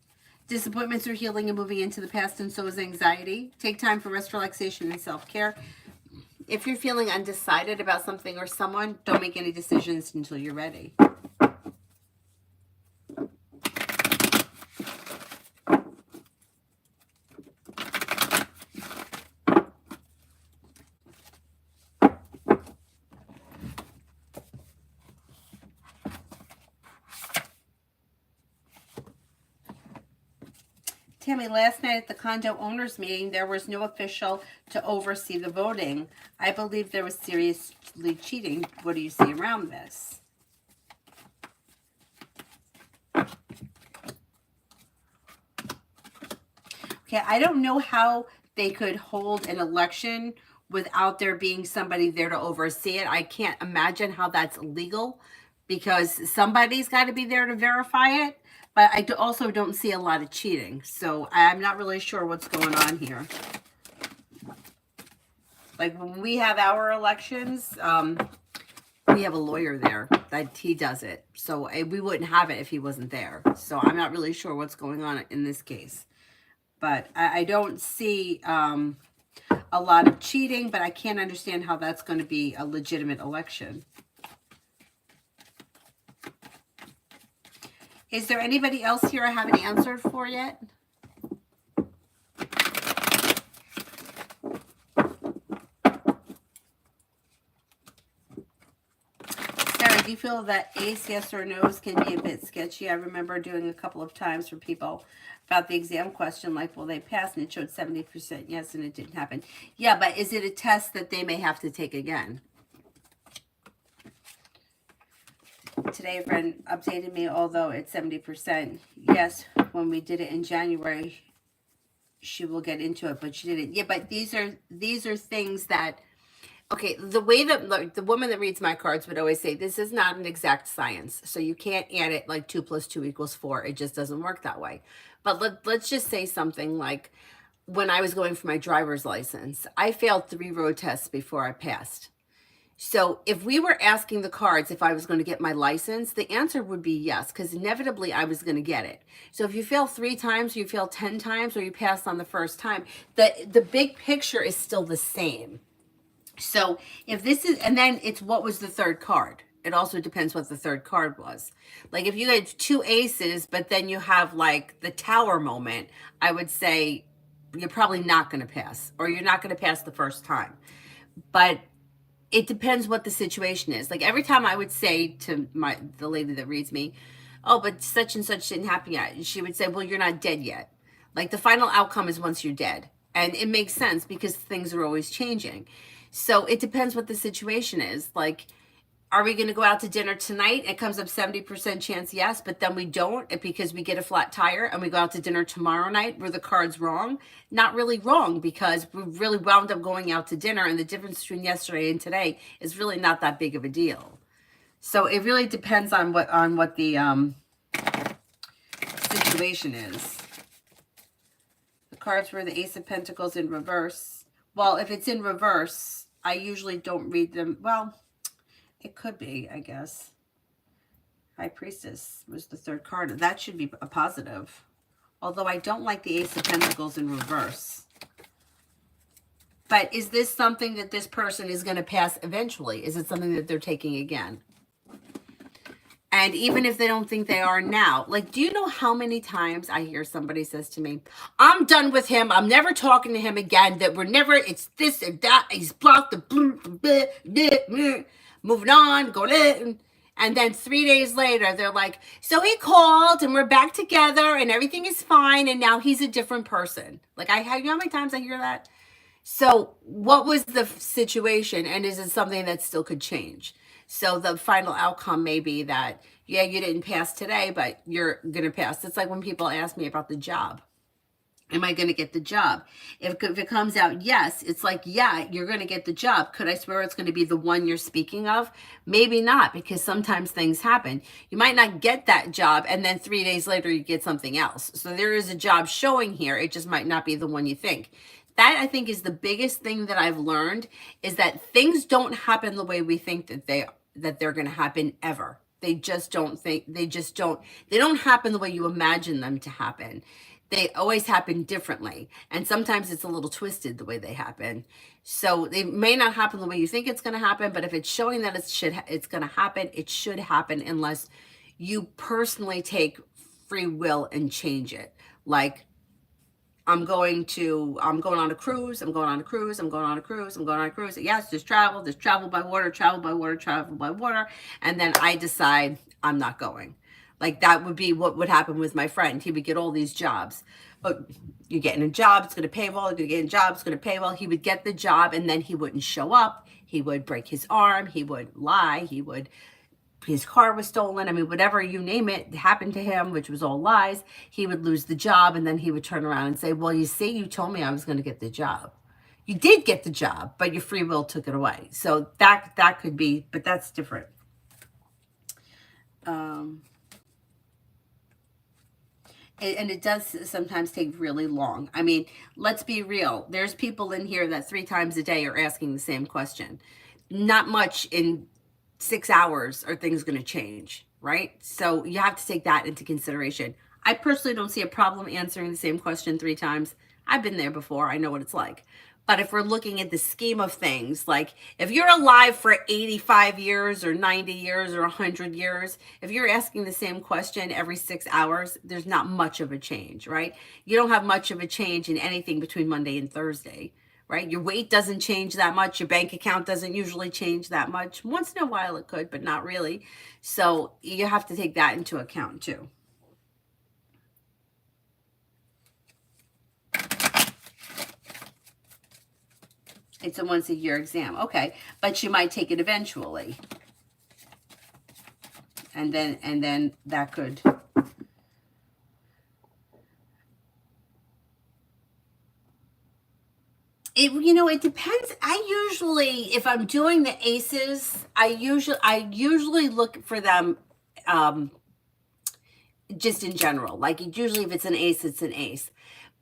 Speaker 1: Disappointments are healing and moving into the past, and so is anxiety. Take time for rest, relaxation, and self-care. If you're feeling undecided about something or someone, don't make any decisions until you're ready. Tammy, last night at the condo owners meeting, there was no official to oversee the voting. I believe there was seriously cheating. What do you see around this? Okay, I don't know how they could hold an election without there being somebody there to oversee it. I can't imagine how that's legal, because somebody's got to be there to verify it. But I also don't see a lot of cheating. So I'm not really sure what's going on here. Like when we have our elections, we have a lawyer there that he does it. So we wouldn't have it if he wasn't there. So I'm not really sure what's going on in this case. But I don't see a lot of cheating, but I can't understand how that's going to be a legitimate election. Is there anybody else here I haven't answered for yet? Sarah, do you feel that ace, yes or no's can be a bit sketchy? I remember doing a couple of times for people about the exam question, like, will they pass? And it showed 70% yes, and it didn't happen. Yeah, but is it a test that they may have to take again? Today, a friend updated me, although it's 70% yes, when we did it in January, she will get into it, but she didn't. Yeah, but these are things that Okay, the way that the woman that reads my cards would always say, this is not an exact science. So you can't add it like 2 plus 2 equals 4. It just doesn't work that way. But let's just say something like when I was going for my driver's license, I failed 3 road tests before I passed. So if we were asking the cards if I was going to get my license, the answer would be yes, because inevitably I was going to get it. So if you fail 3 times, you fail 10 times, or you pass on the first time, the big picture is still the same. So if this is, and then it's what was the third card. It also depends what the third card was. Like if you had 2 aces, but then you have like the tower moment, I would say you're probably not going to pass, or you're not going to pass the first time. But it depends what the situation is. Like every time I would say to the lady that reads me, oh, but such and such didn't happen yet. She would say, well, you're not dead yet. Like the final outcome is once you're dead. And it makes sense because things are always changing. So it depends what the situation is. Like, are we going to go out to dinner tonight? It comes up 70% chance yes, but then we don't because we get a flat tire, and we go out to dinner tomorrow night. Were the cards wrong? Not really wrong, because we really wound up going out to dinner, and the difference between yesterday and today is really not that big of a deal. So it really depends on what the situation is. The cards were the Ace of Pentacles in reverse. Well, if it's in reverse, I usually don't read them. Well, it could be, I guess. High Priestess was the third card. That should be a positive. Although I don't like the Ace of Pentacles in reverse. But is this something that this person is going to pass eventually? Is it something that they're taking again? And even if they don't think they are now, like, do you know how many times I hear somebody says to me, I'm done with him. I'm never talking to him again. That we're never, it's this and that. He's blocked the moving on, going in. And then 3 days later, they're like, so he called and we're back together and everything is fine. And now he's a different person. Like, you know how many times I hear that? So what was the situation? And is it something that still could change? So the final outcome may be that, yeah, you didn't pass today, but you're going to pass. It's like when people ask me about the job. Am I going to get the job? If it comes out yes, it's like, yeah, you're going to get the job. Could I swear it's going to be the one you're speaking of? Maybe not, because sometimes things happen. You might not get that job, and then 3 days later you get something else. So there is a job showing here. It just might not be the one you think. That, I think, is the biggest thing that I've learned, is that things don't happen the way we think that they're going to happen ever. They don't happen the way you imagine them to happen. They always happen differently. And sometimes it's a little twisted the way they happen. So they may not happen the way you think it's going to happen, but if it's showing that it's going to happen, it should happen, unless you personally take free will and change it. Like, I'm going on a cruise, I'm going on a cruise, I'm going on a cruise, I'm going on a cruise. Yes, there's travel by water, travel by water, travel by water. And then I decide I'm not going. Like, that would be what would happen with my friend. He would get all these jobs. But you're getting a job, it's going to pay well. You're going to get a job, it's going to pay well. He would get the job, and then he wouldn't show up. He would break his arm. He would lie. His car was stolen. I mean, whatever, you name it, happened to him, which was all lies. He would lose the job, and then he would turn around and say, well, you see, you told me I was going to get the job. You did get the job, but your free will took it away. So that could be, but that's different. And it does sometimes take really long. I mean, let's be real. There's people in here that 3 times a day are asking the same question. Not much in 6 hours are things going to change, right? So you have to take that into consideration. I personally don't see a problem answering the same question 3 times. I've been there before. I know what it's like. But if we're looking at the scheme of things, like if you're alive for 85 years or 90 years or 100 years, if you're asking the same question every 6 hours, there's not much of a change, right? You don't have much of a change in anything between Monday and Thursday, right? Your weight doesn't change that much. Your bank account doesn't usually change that much. Once in a while it could, but not really. So you have to take that into account too. It's a once-a-year exam. Okay, but you might take it eventually. And then that could... It depends. I usually, if I'm doing the aces, I usually look for them um, just in general. Like usually, if it's an ace, it's an ace.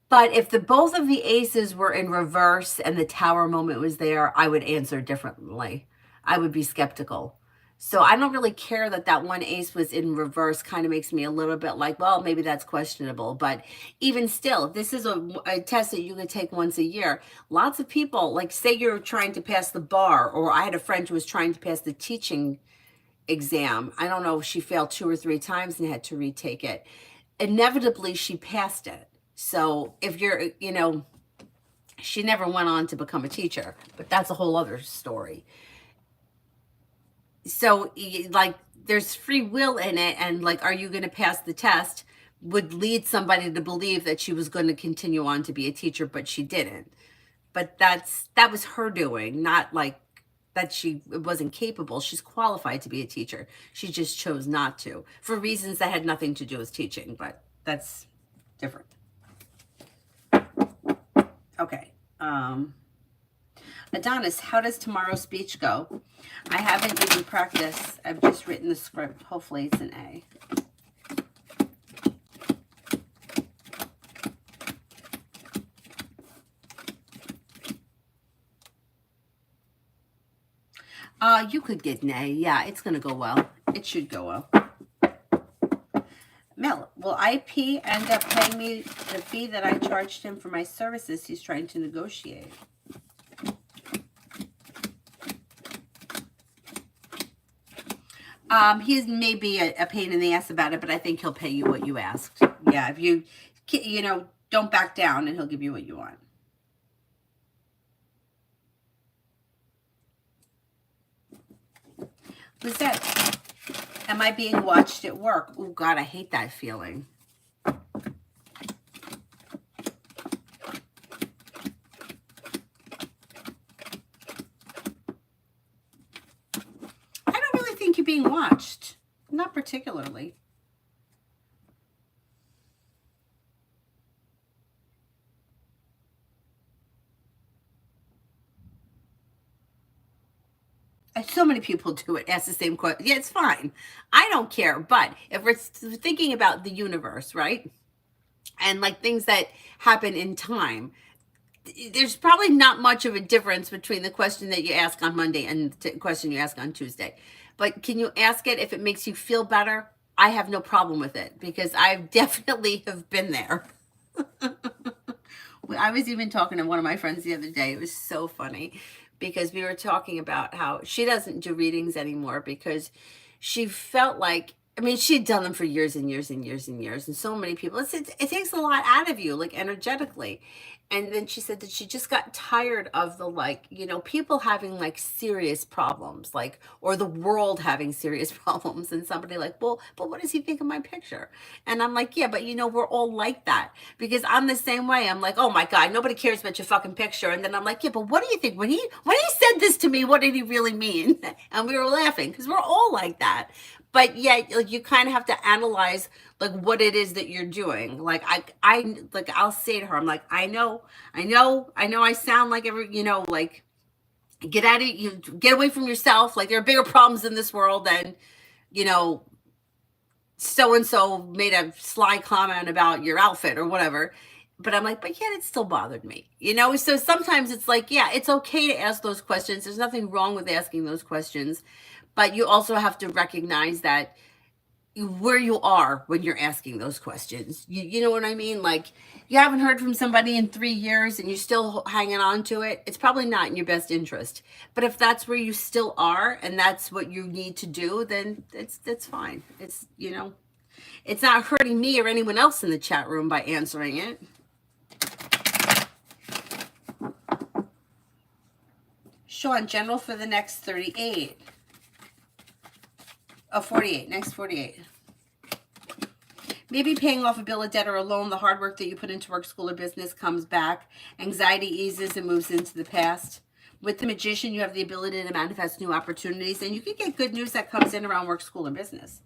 Speaker 1: But if the both of the aces were in reverse and the tower moment was there, I would answer differently. I would be skeptical. So I don't really care that that one ace was in reverse. Kind of makes me a little bit like, well, maybe that's questionable. But even still, this is a test that you could take once a year. Lots of people, like say you're trying to pass the bar, or I had a friend who was trying to pass the teaching exam. I don't know if she failed 2 or 3 times and had to retake it. Inevitably, she passed it. So if she never went on to become a teacher, but that's a whole other story. So, like, there's free will in it, and like, are you going to pass the test? Would lead somebody to believe that she was going to continue on to be a teacher, but she didn't. But that was her doing, not like that she wasn't capable. She's qualified to be a teacher. She just chose not to for reasons that had nothing to do with teaching, but that's different. Okay. Adonis, how does tomorrow's speech go? I haven't even practiced. I've just written the script. Hopefully it's an A. You could get an A. Yeah, it's going to go well. It should go well. Mel, will IP end up paying me the fee that I charged him for my services he's trying to negotiate? He may be a pain in the ass about it, but I think he'll pay you what you asked. Yeah, if you don't back down and he'll give you what you want. Lizette, am I being watched at work? Oh, God, I hate that feeling. I don't really think you're being watched. Not particularly. So many people do it, ask the same question. Yeah, it's fine. I don't care. But if we're thinking about the universe, right? And like things that happen in time, there's probably not much of a difference between the question that you ask on Monday and the question you ask on Tuesday. But can you ask it if it makes you feel better? I have no problem with it because I definitely have been there. I was even talking to one of my friends the other day. It was so funny because we were talking about how she doesn't do readings anymore because she felt like, I mean, she'd done them for years and years and years and years, and so many people. It takes a lot out of you, like energetically. And then she said that she just got tired of the people having like serious problems, like, or the world having serious problems, and somebody like, well, but what does he think of my picture? And I'm like, yeah, but we're all like that because I'm the same way. I'm like, oh my God, nobody cares about your fucking picture. And then I'm like, yeah, but what do you think when he said this to me? What did he really mean? And we were laughing because we're all like that. But yeah, like you kind of have to analyze like what it is that you're doing. Like I'll say to her, I'm like, I sound like like get out of you, get away from yourself. Like there are bigger problems in this world than, you know, so and so made a sly comment about your outfit or whatever. But I'm like, but yet it still bothered me, So sometimes it's like, yeah, it's okay to ask those questions. There's nothing wrong with asking those questions, but you also have to recognize that where you are when you're asking those questions. You know what I mean? Like you haven't heard from somebody in 3 years and you're still hanging on to it. It's probably not in your best interest. But if that's where you still are and that's what you need to do, then that's fine. It's it's not hurting me or anyone else in the chat room by answering it. Sean, general for the next 38. Oh, 48. Next 48. Maybe paying off a bill of debt or a loan, the hard work that you put into work, school, or business comes back. Anxiety eases and moves into the past. With the magician, you have the ability to manifest new opportunities, and you can get good news that comes in around work, school, and business.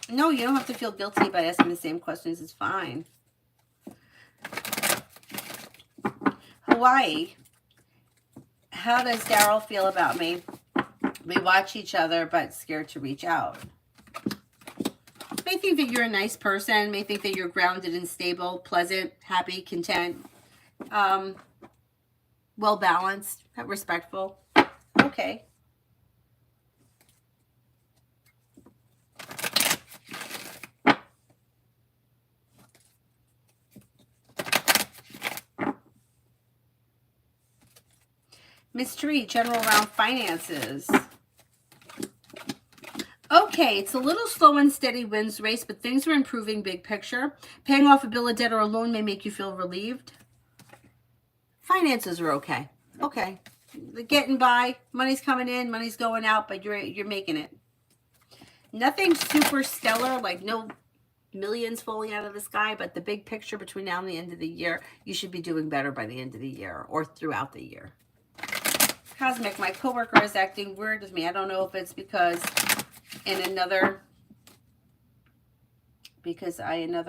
Speaker 1: No, you don't have to feel guilty about asking the same questions. It's fine. Hawaii. How does Daryl feel about me? We watch each other, but scared to reach out. May think that you're a nice person. May think that you're grounded and stable, pleasant, happy, content, well balanced, respectful. Okay. Mystery, general around finances. Okay, it's a little slow and steady wins race, but things are improving big picture. Paying off a bill of debt or a loan may make you feel relieved. Finances are okay. Okay. They're getting by. Money's coming in, money's going out, but you're making it. Nothing super stellar, like no millions falling out of the sky, but the big picture between now and the end of the year, you should be doing better by the end of the year or throughout the year. Cosmic, my coworker is acting weird with me. I don't know if it's because another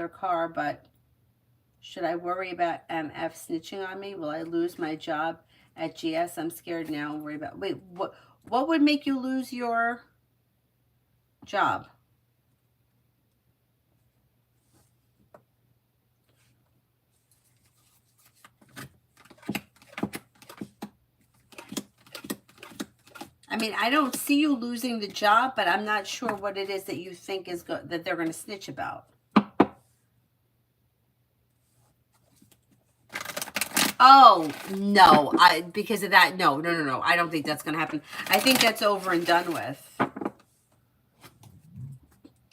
Speaker 1: car, but should I worry about MF snitching on me? Will I lose my job at GS? I'm scared now. I'm worried about, wait, what would make you lose your job? I mean, I don't see you losing the job, but I'm not sure what it is that you think is that they're going to snitch about. Oh, no. Because of that, no. I don't think that's going to happen. I think that's over and done with.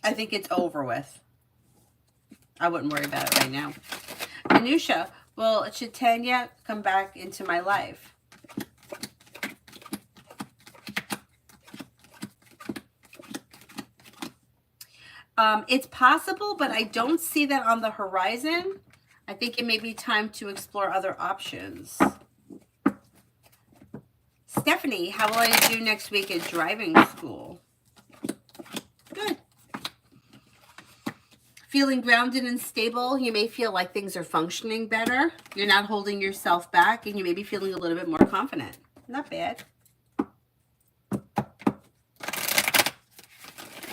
Speaker 1: I think it's over with. I wouldn't worry about it right now. Anusha, will Chaitanya come back into my life? It's possible, but I don't see that on the horizon. I think it may be time to explore other options. Stephanie, how will I do next week at driving school? Good. Feeling grounded and stable. You may feel like things are functioning better. You're not holding yourself back, and you may be feeling a little bit more confident. Not bad.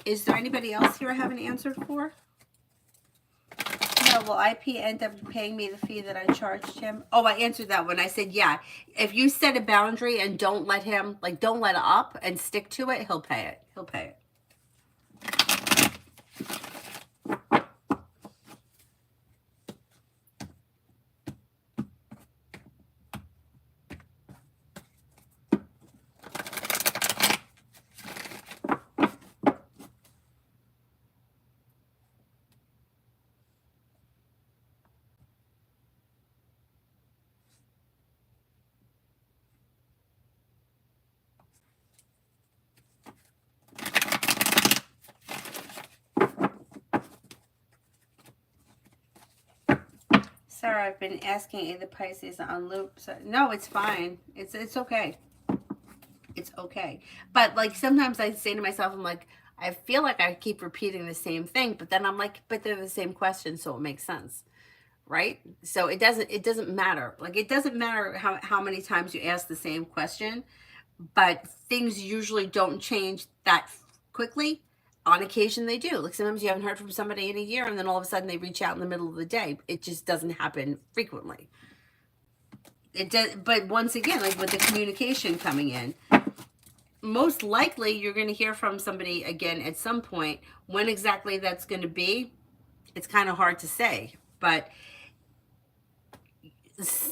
Speaker 1: Is there anybody else here I haven't answered for? No, will IP end up paying me the fee that I charged him? Oh, I answered that one. I said, yeah. If you set a boundary and don't let him, like, don't let up and stick to it, he'll pay it. He'll pay it. Sarah, I've been asking either Pisces on loop. So, no, it's fine. It's okay. It's okay. But like sometimes I say to myself, I'm like, I feel like I keep repeating the same thing, but then I'm like, but they're the same question, so it makes sense. Right? So it doesn't matter. Like it doesn't matter how many times you ask the same question, but things usually don't change that quickly. On occasion they do. Like sometimes you haven't heard from somebody in a year and then all of a sudden they reach out in the middle of the day. It just doesn't happen frequently. It does, but once again, like with the communication coming in, most likely you're going to hear from somebody again at some point. When exactly that's going to be, it's kind of hard to say. But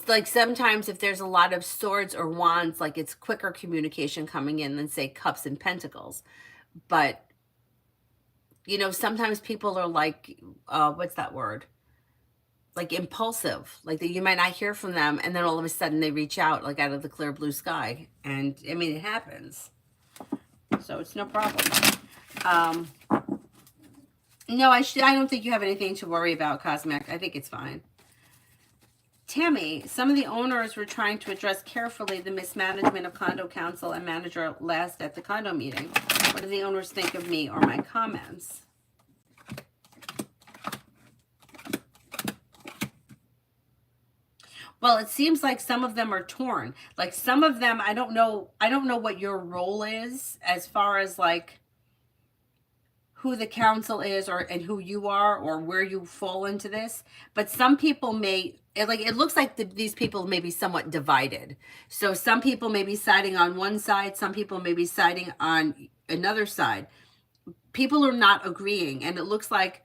Speaker 1: like sometimes if there's a lot of swords or wands, like it's quicker communication coming in than say cups and pentacles. But you know, sometimes people are like, what's that word? Like impulsive, like that you might not hear from them. And then all of a sudden they reach out like out of the clear blue sky. And I mean, it happens. So it's no problem. No, I don't think you have anything to worry about, Cosmic. I think it's fine. Tammy, some of the owners were trying to address carefully the mismanagement of condo council and manager last at the condo meeting. What do the owners think of me or my comments? Well, it seems like some of them are torn. Like some of them, I don't know what your role is as far as like who the council is or and who you are or where you fall into this, but some people may it looks like these people may be somewhat divided. So some people may be siding on one side, some people may be siding on another side. People are not agreeing, and it looks like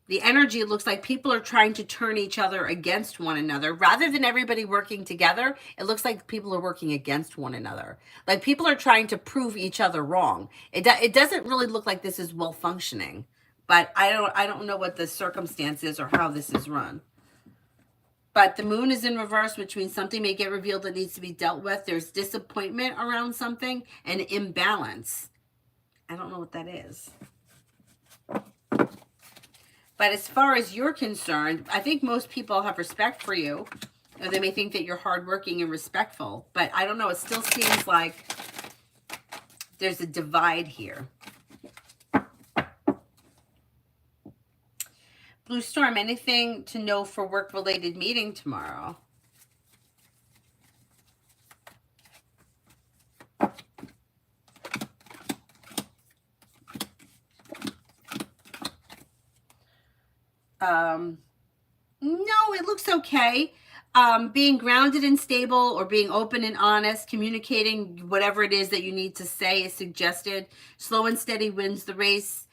Speaker 1: the energy looks like people are trying to turn each other against one another rather than everybody working together. It looks like people are working against one another. Like people are trying to prove each other wrong. It doesn't really look like this is well functioning, but I don't know what the circumstance is or how this is run. But the moon is in reverse, which means something may get revealed that needs to be dealt with. There's disappointment around something and imbalance. I don't know what that is. But as far as you're concerned, I think most people have respect for you. Or they may think that you're hardworking and respectful. But I don't know. It still seems like there's a divide here. Blue Storm, anything to know for work-related meeting tomorrow? No, it looks okay. Being grounded and stable or being open and honest, communicating whatever it is that you need to say is suggested. Slow and steady wins the race.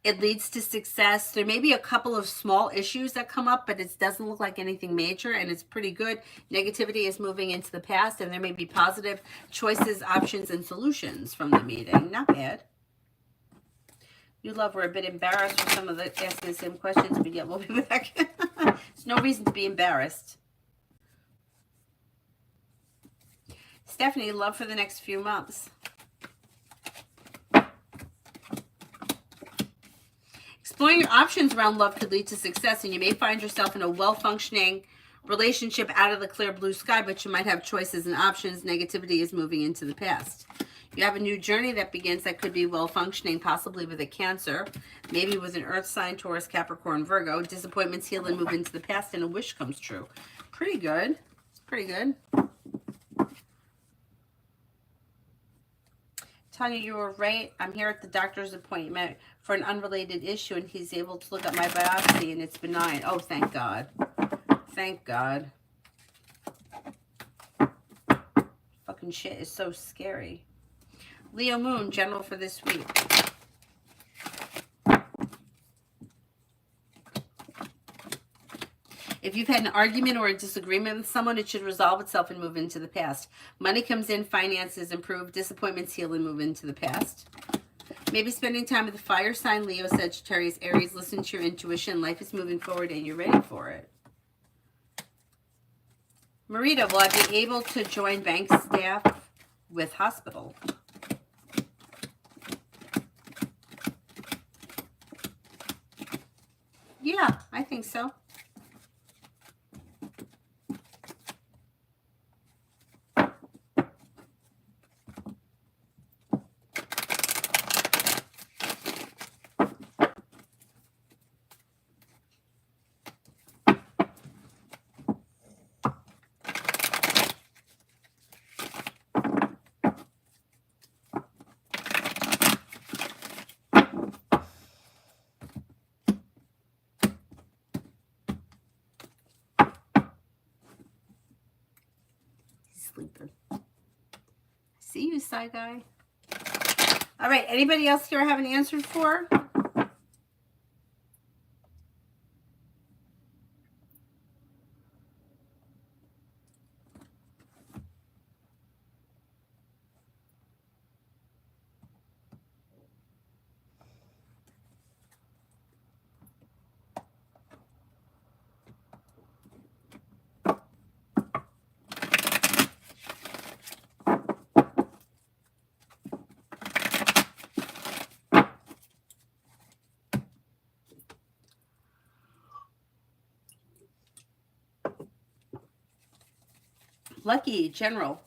Speaker 1: It leads to success. There may be a couple of small issues that come up, but it doesn't look like anything major, and it's pretty good. Negativity is moving into the past, and there may be positive choices, options, and solutions from the meeting. Not bad. You love, we're a bit embarrassed for some of the asking the same questions, but yet we'll be back. There's no reason to be embarrassed. Stephanie, love for the next few months. Exploring your options around love could lead to success, and you may find yourself in a well-functioning relationship out of the clear blue sky, but you might have choices and options. Negativity is moving into the past. You have a new journey that begins that could be well-functioning, possibly with a Cancer, maybe with an Earth sign, Taurus, Capricorn, Virgo. Disappointments heal and move into the past, and a wish comes true. Pretty good. It's pretty good. Tanya, you were right. I'm here at the doctor's appointment for an unrelated issue, and he's able to look at my biopsy, and it's benign. Oh, thank God. Thank God. Fucking shit is so scary. Leo Moon, general for this week. If you've had an argument or a disagreement with someone, it should resolve itself and move into the past. Money comes in, finances improve, disappointments heal and move into the past. Maybe spending time with the fire sign, Leo, Sagittarius, Aries. Listen to your intuition. Life is moving forward and you're ready for it. Marita, will I be able to join bank staff with hospital? Yeah, I think so. Sleeping. See you, side guy. All right, anybody else here I have an answer for? Lucky, general.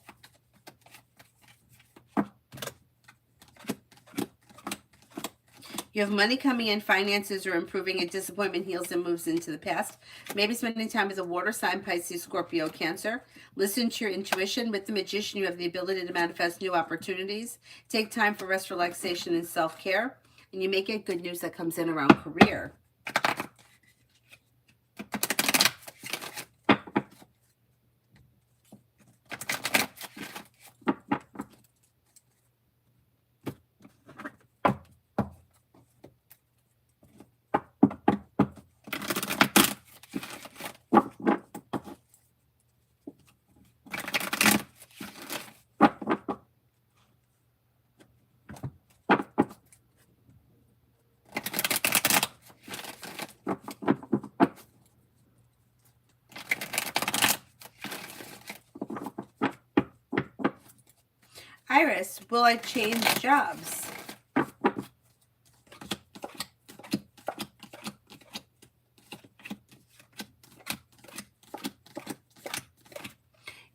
Speaker 1: You have money coming in, finances are improving, and disappointment heals and moves into the past. Maybe spending time with a water sign, Pisces, Scorpio, Cancer. Listen to your intuition. With the Magician, you have the ability to manifest new opportunities. Take time for rest, relaxation, and self-care. And you may get good news that comes in around career. Iris, will I change jobs?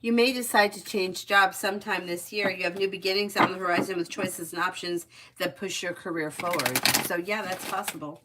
Speaker 1: You may decide to change jobs sometime this year. You have new beginnings on the horizon with choices and options that push your career forward. So yeah, that's possible.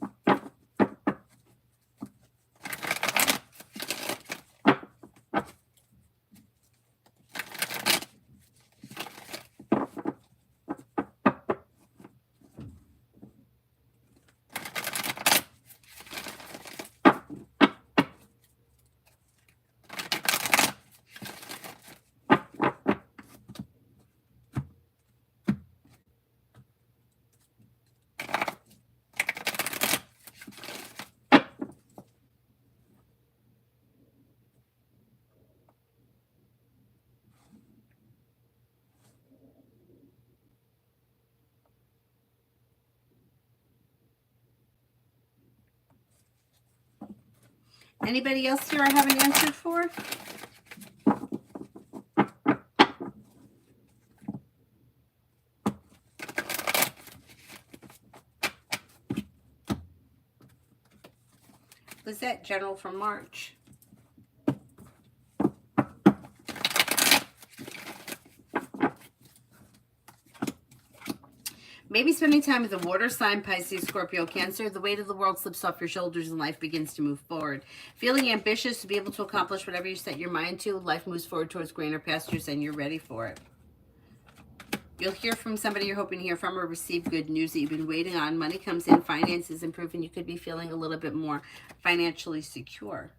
Speaker 1: Anybody else here I haven't answered for? Was that general for March? Maybe spending time with a water sign, Pisces, Scorpio, Cancer. The weight of the world slips off your shoulders and life begins to move forward. Feeling ambitious to be able to accomplish whatever you set your mind to. Life moves forward towards greener pastures and you're ready for it. You'll hear from somebody you're hoping to hear from or receive good news that you've been waiting on. Money comes in, finances improve, and you could be feeling a little bit more financially secure.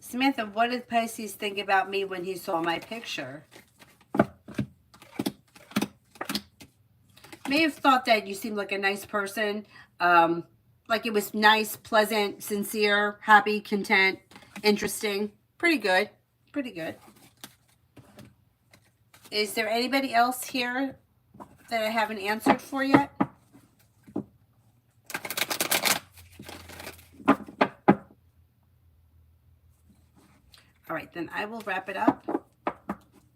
Speaker 1: Samantha, what did Pisces think about me when he saw my picture? May have thought that you seemed like a nice person, like it was nice, pleasant, sincere, happy, content, interesting. Pretty good. Pretty good. Is there anybody else here that I haven't answered for yet? All right, then I will wrap it up.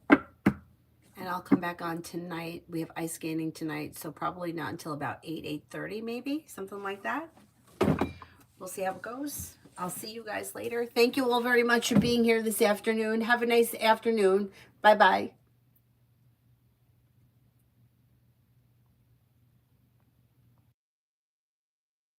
Speaker 1: And I'll come back on tonight. We have ice skating tonight, so probably not until about 8, 8:30 maybe, something like that. We'll see how it goes. I'll see you guys later. Thank you all very much for being here this afternoon. Have a nice afternoon. Bye-bye.